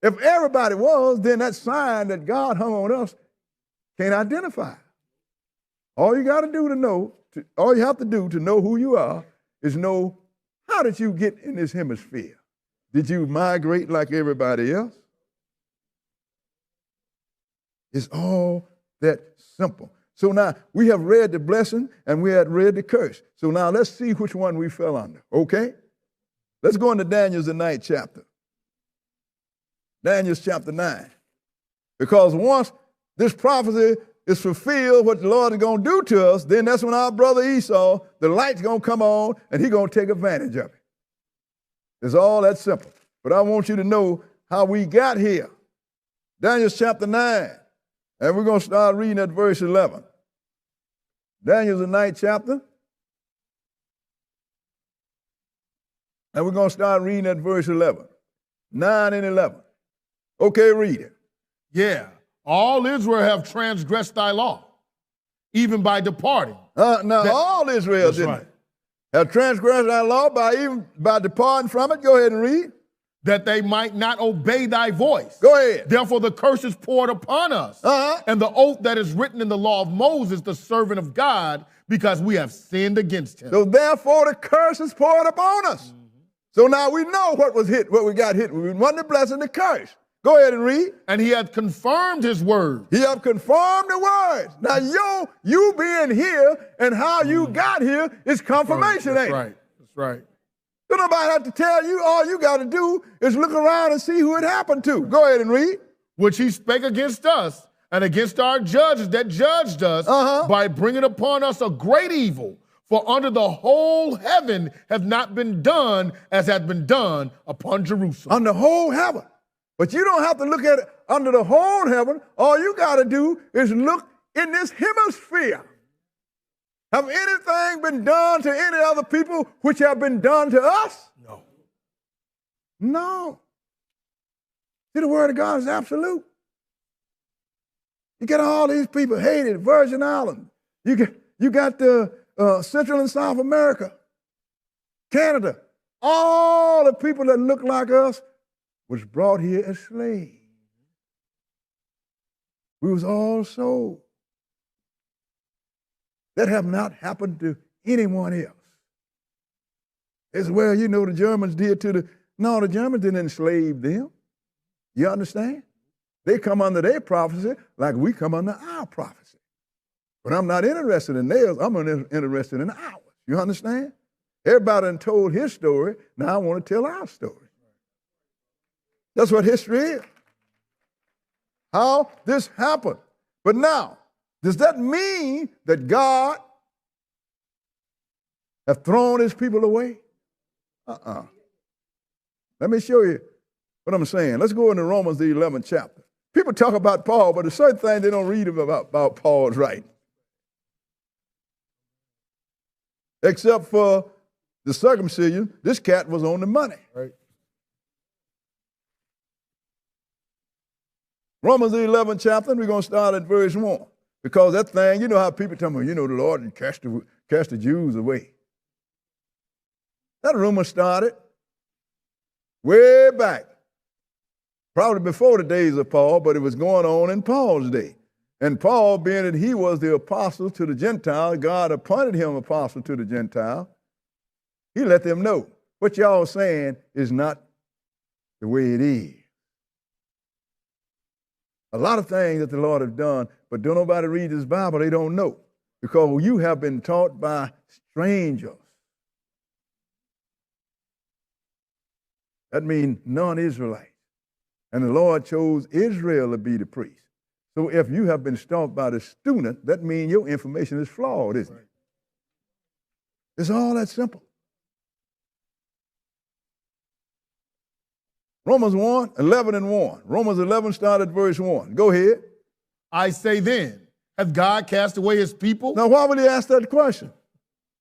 If everybody was, then that sign that God hung on us can't identify. All you got to do to know, all you have to do to know who you are is know, how did you get in this hemisphere? Did you migrate like everybody else? It's all that simple. So now we have read the blessing and we had read the curse. So now let's see which one we fell under, okay? Let's go into Daniel's the 9th chapter. Daniel's chapter 9. Because once this prophecy is fulfilled, what the Lord is going to do to us, then that's when our brother Esau, the light's going to come on and he's going to take advantage of it. It's all that simple. But I want you to know how we got here. Daniel's chapter 9. And we're going to start reading at verse 11. Daniel's the 9th chapter. And we're going to start reading at verse 11. 9 and 11. Okay, read it. Yeah. All Israel have transgressed thy law, even by departing. All Israel have transgressed thy law by departing from it. Go ahead and read. That they might not obey thy voice. Go ahead. Therefore the curse is poured upon us. And the oath that is written in the law of Moses, the servant of God, because we have sinned against him. So therefore the curse is poured upon us. So now we know what we got hit. We wasn't the blessing, the curse. Go ahead and read. And he hath confirmed his word. He hath confirmed the words. Now you being here and how you got here is confirmation, ain't it? That's right. That's right. Don't nobody have to tell you. All you got to do is look around and see who it happened to. Go ahead and read. Which he spake against us and against our judges that judged us by bringing upon us a great evil. For under the whole heaven have not been done as hath been done upon Jerusalem. Under the whole heaven. But you don't have to look at it under the whole heaven. All you got to do is look in this hemisphere. Have anything been done to any other people which have been done to us? No. No. See, the word of God is absolute. You got all these people, Haiti, Virgin Islands. You got the Central and South America, Canada. All the people that look like us was brought here as slaves. We was all sold. That have not happened to anyone else. As well, you know, the Germans did to the Germans didn't enslave them. You understand? They come under their prophecy like we come under our prophecy. But I'm not interested in theirs, I'm interested in ours. You understand? Everybody done told his story, now I want to tell our story. That's what history is. How this happened. But now, does that mean that God has thrown his people away? Let me show you what I'm saying. Let's go into Romans, the 11th chapter. People talk about Paul, but there's certain things they don't read about Paul's writing. Except for the circumcision, this cat was on the money. Right. Romans, the 11th chapter, we're going to start at verse 1. Because that thing, you know how people tell me, you know, the Lord cast the Jews away. That rumor started way back, probably before the days of Paul, but it was going on in Paul's day. And Paul, being that he was the apostle to the Gentiles, God appointed him apostle to the Gentiles, he let them know what y'all saying is not the way it is. A lot of things that the Lord has done, but don't nobody read this Bible, they don't know. Because you have been taught by strangers. That means non-Israelites. And the Lord chose Israel to be the priest. So if you have been stalked by the student, that means your information is flawed, isn't it? It's all that simple. Romans 1, 11 and 1. Romans 11 started verse 1. Go ahead. I say then, hath God cast away his people? Now, why would he ask that question?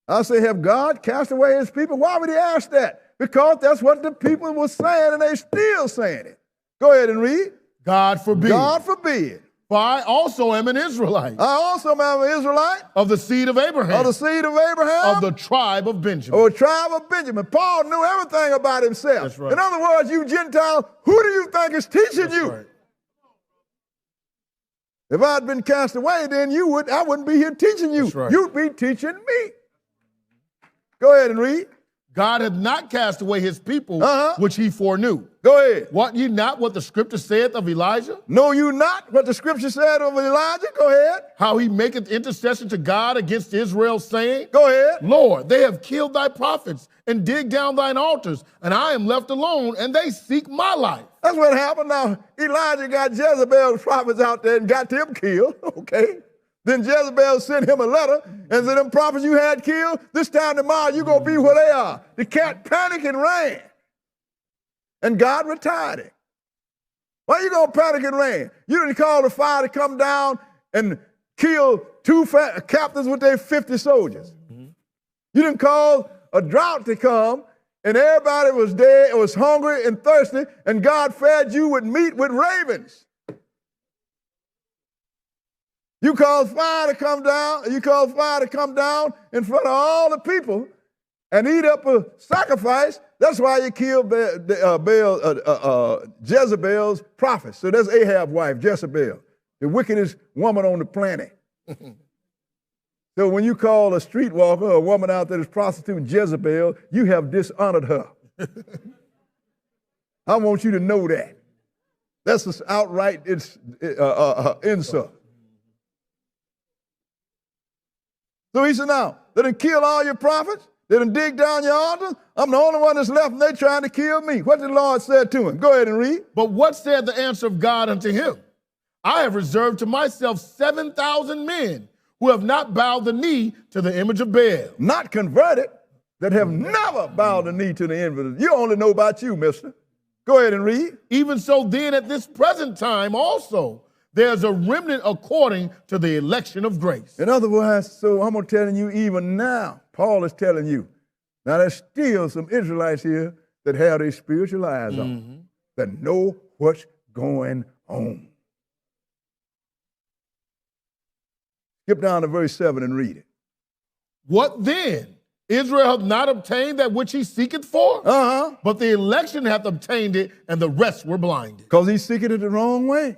I say, have God cast away his people? Why would he ask that? Because that's what the people were saying, and they still saying it. Go ahead and read. God forbid. God forbid. For I also am an Israelite. I also am an Israelite. Of the seed of Abraham. Of the seed of Abraham. Of the tribe of Benjamin. Of the tribe of Benjamin. Paul knew everything about himself. That's right. In other words, you Gentile, who do you think is teaching That's you? right. If I'd been cast away, then I wouldn't be here teaching you. That's right. You'd be teaching me. Go ahead and read. God hath not cast away his people, which he foreknew. Go ahead. Wot ye not what the scripture saith of Elijah? Know you not what the scripture said of Elijah? Go ahead. How he maketh intercession to God against Israel, saying, Go ahead. Lord, they have killed thy prophets and dig down thine altars, and I am left alone, and they seek my life. That's what happened. Now, Elijah got Jezebel's prophets out there and got them killed, okay? Then Jezebel sent him a letter and said, them prophets you had killed, this time tomorrow you're going to be where they are. The cat panicked and ran. And God retired him. Why you going to panic and ran? You didn't call the fire to come down and kill two captains with their 50 soldiers. You didn't call a drought to come and everybody was dead, was hungry and thirsty, and God fed you with meat with ravens. You caused fire to come down. You caused fire to come down in front of all the people and eat up a sacrifice. That's why you killed Jezebel's prophets. So that's Ahab's wife, Jezebel, the wickedest woman on the planet. So when you call a streetwalker, a woman out there that's prostituting Jezebel, you have dishonored her. I want you to know that. That's an outright insult. So he said, now, they done kill all your prophets. They done dig down your altars. I'm the only one that's left, and they trying to kill me. What did the Lord said to him? Go ahead and read. But what said the answer of God unto him? I have reserved to myself 7,000 men who have not bowed the knee to the image of Baal. Not converted, that have never bowed the knee to the image. You only know about you, mister. Go ahead and read. Even so then at this present time also, there's a remnant according to the election of grace. In other words, so I'm going to tell you even now, Paul is telling you, now there's still some Israelites here that have their spiritual eyes on, that know what's going on. Skip down to verse 7 and read it. What then? Israel hath not obtained that which he seeketh for? But the election hath obtained it, and the rest were blinded. Because he's seeking it the wrong way.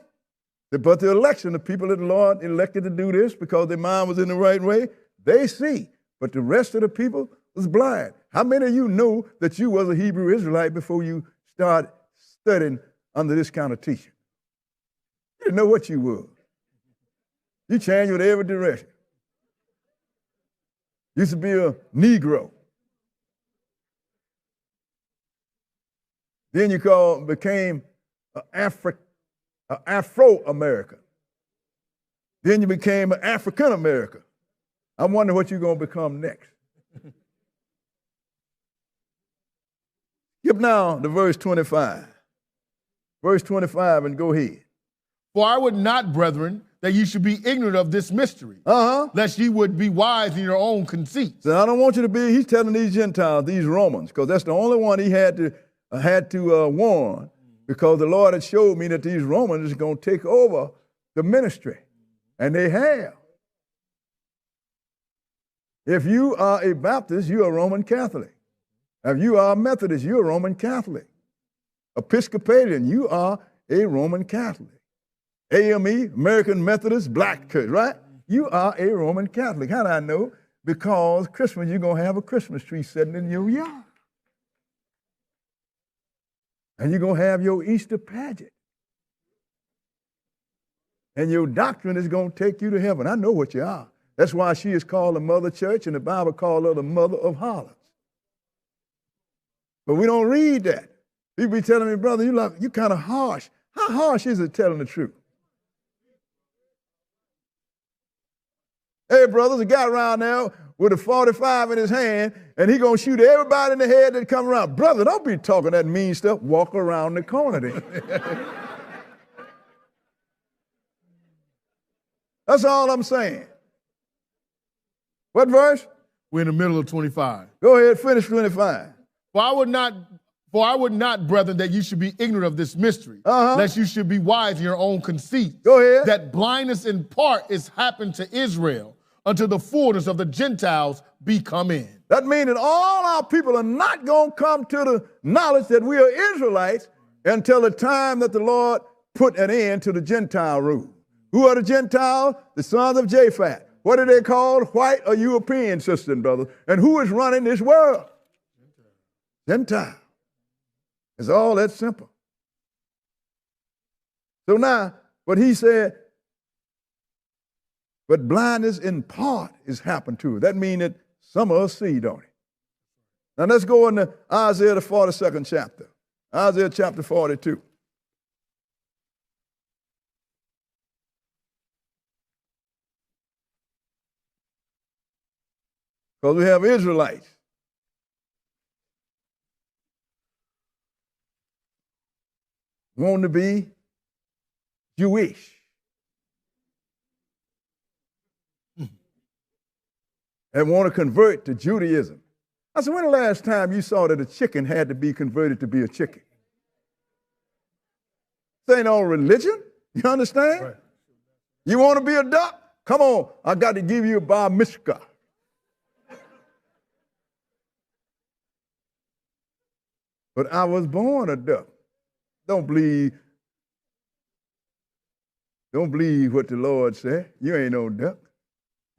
But the election, the people that the Lord elected to do this because their mind was in the right way, they see. But the rest of the people was blind. How many of you know that you was a Hebrew Israelite before you started studying under this kind of teaching? You didn't know what you were. You changed with every direction. Used to be a Negro. Then you became an Afro-American. Then you became an African-American. I wonder what you're going to become next. Skip now to verse 25. Verse 25 and go ahead. For I would not, brethren, that you should be ignorant of this mystery, lest ye would be wise in your own conceits. So I don't want you to be, he's telling these Gentiles, these Romans, because that's the only one he had to warn, because the Lord had showed me that these Romans are going to take over the ministry, and they have. If you are a Baptist, you're a Roman Catholic. If you are a Methodist, you're a Roman Catholic. Episcopalian, you are a Roman Catholic. AME, American Methodist, Black Church, right? You are a Roman Catholic. How do I know? Because Christmas, you're going to have a Christmas tree sitting in your yard. And you're going to have your Easter pageant. And your doctrine is going to take you to heaven. I know what you are. That's why she is called the Mother Church, and the Bible called her the Mother of Harlots. But we don't read that. People be telling me, brother, you kind of harsh. How harsh is it telling the truth? Hey, brothers, a guy around there with a 45 in his hand, and he going to shoot everybody in the head that come around. Brother, don't be talking that mean stuff. Walk around the corner then. That's all I'm saying. What verse? We're in the middle of 25. Go ahead, finish 25. For I would not, brethren, that you should be ignorant of this mystery, lest you should be wise in your own conceit. Go ahead. That blindness in part is happened to Israel until the fullness of the Gentiles be come in. That means that all our people are not going to come to the knowledge that we are Israelites until the time that the Lord put an end to the Gentile rule. Who are the Gentiles? The sons of Japhet. What are they called? White or European, sisters and brothers. And who is running this world? Gentile. It's all that simple. So now, what he said, but blindness in part is happened to us. That means that some of us see, don't it? Now let's go into Isaiah the 42nd chapter. Isaiah chapter 42. Because we have Israelites. Want to be Jewish. And want to convert to Judaism. I said, when the last time you saw that a chicken had to be converted to be a chicken? This ain't all religion. You understand? Right. You want to be a duck? Come on, I got to give you a bar mitzvah. But I was born a duck. Don't believe what the Lord said. You ain't no duck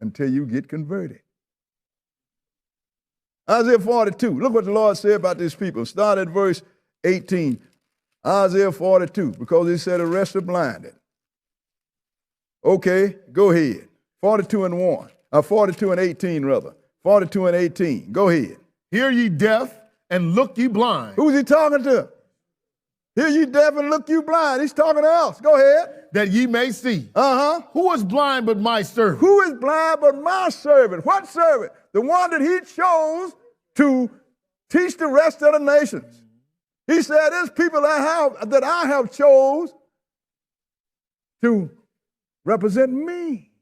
until you get converted. Isaiah 42. Look what the Lord said about these people. Start at verse 18. Isaiah 42, because he said the rest are blinded. Okay, go ahead. 42 and 1. 42 and 18, rather. 42 and 18. Go ahead. Hear ye deaf and look ye blind. Who's he talking to? Hear ye deaf and look you blind. He's talking to us. Go ahead. That ye may see. Who is blind but my servant? Who is blind but my servant? What servant? The one that he chose to teach the rest of the nations. He said, there's people that I have chose to represent me.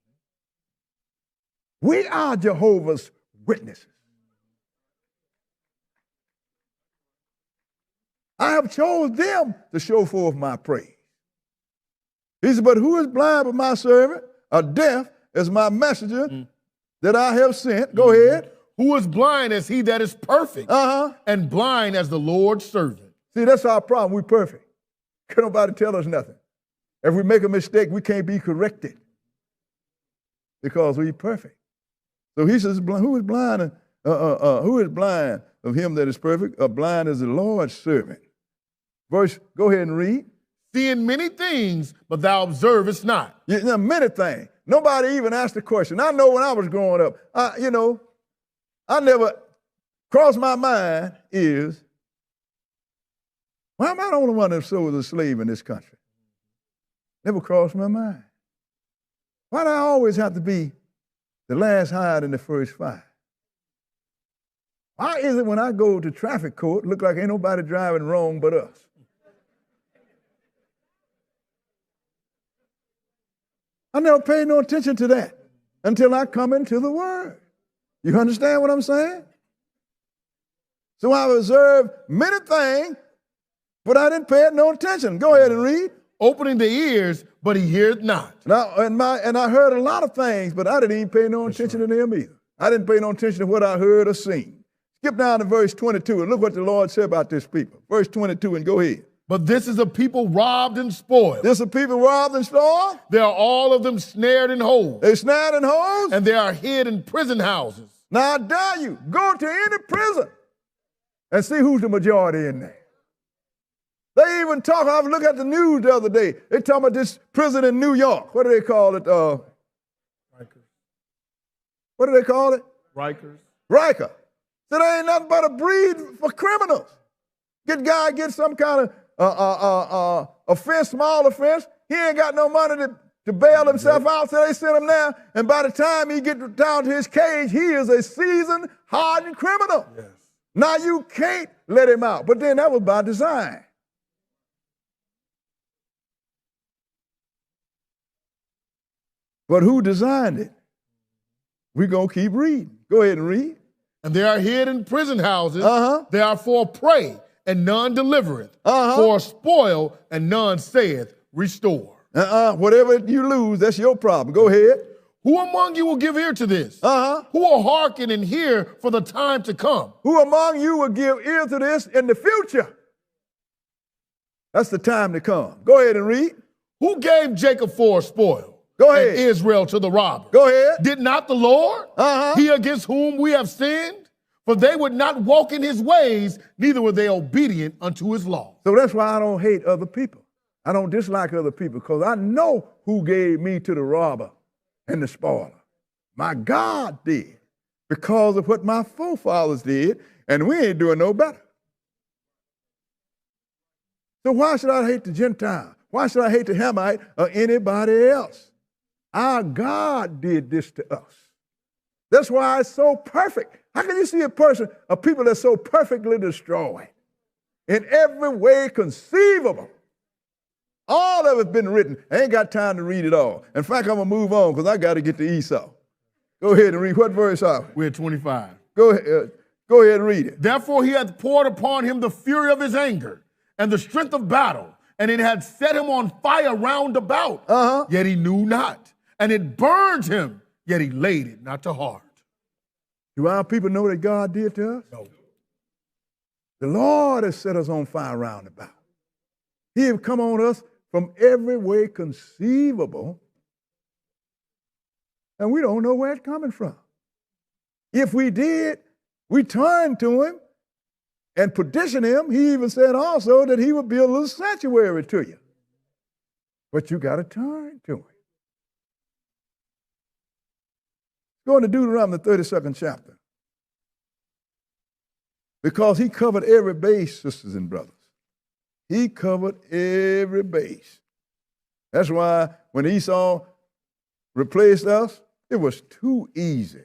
We are Jehovah's witnesses. I have chose them to show forth my praise. He said, but who is blind but my servant, or deaf as my messenger that I have sent? Go ahead. Who is blind as he that is perfect, and blind as the Lord's servant. See, that's our problem. We're perfect. Can't nobody tell us nothing. If we make a mistake, we can't be corrected because we're perfect. So he says, who is blind? Who is blind of him that is perfect? Blind as the Lord's servant. Verse, go ahead and read. Seeing many things, but thou observest not. Yeah, many things. Nobody even asked the question. I know when I was growing up, I never crossed my mind is, why am I the only one that was a slave in this country? Never crossed my mind. Why do I always have to be the last hired in the first five? Why is it when I go to traffic court, look like ain't nobody driving wrong but us? I never paid no attention to that until I come into the Word. You understand what I'm saying? So I've observed many things, but I didn't pay it no attention. Go ahead and read. Opening the ears, but he heareth not. Now, and I heard a lot of things, but I didn't even pay no attention to them either. I didn't pay no attention to what I heard or seen. Skip down to verse 22 and look what the Lord said about this people. Verse 22 and go ahead. But this is a people robbed and spoiled. This is a people robbed and spoiled? They are all of them snared in holes. They snared in holes? And they are hid in prison houses. Now I dare you, go to any prison and see who's the majority in there. They even talk, I was looking at the news the other day. They talking about this prison in New York. What do they call it? Rikers. What do they call it? Rikers. Riker. So there ain't nothing but a breed for criminals. Get some kind of offense, small offense. He ain't got no money to bail himself out, so they sent him there. And by the time he gets down to his cage, he is a seasoned, hardened criminal. Yes. Now you can't let him out. But then that was by design. But who designed it? We're going to keep reading. Go ahead and read. And they are hid in prison houses. They are for prey, and none delivereth. For spoil, and none saith, restore. Whatever you lose, that's your problem. Go ahead. Who among you will give ear to this? Who will hearken and hear for the time to come? Who among you will give ear to this in the future? That's the time to come. Go ahead and read. Who gave Jacob for a spoil? Go ahead. And Israel to the robber. Go ahead. Did not the Lord, he against whom we have sinned? For they would not walk in his ways, neither were they obedient unto his law. So that's why I don't hate other people. I don't dislike other people, because I know who gave me to the robber and the spoiler. My God did, because of what my forefathers did, and we ain't doing no better. So why should I hate the Gentile? Why should I hate the Hamite or anybody else? Our God did this to us. That's why it's so perfect. How can you see a people that's so perfectly destroyed in every way conceivable? All of it's been written. I ain't got time to read it all. In fact, I'm going to move on because I got to get to Esau. Go ahead and read. What verse are we? We're at 25. Go ahead and read it. Therefore he hath poured upon him the fury of his anger and the strength of battle, and it had set him on fire round about. Yet he knew not. And it burned him, yet he laid it not to heart. Do our people know that God did to us? No. The Lord has set us on fire round about. He has come on us from every way conceivable, and we don't know where it's coming from. If we did, we turned to him and petitioned him. He even said also that he would build a little sanctuary to you. But you got to turn to him. Go into Deuteronomy, the 32nd chapter. Because he covered every base, sisters and brothers. He covered every base. That's why when Esau replaced us, it was too easy.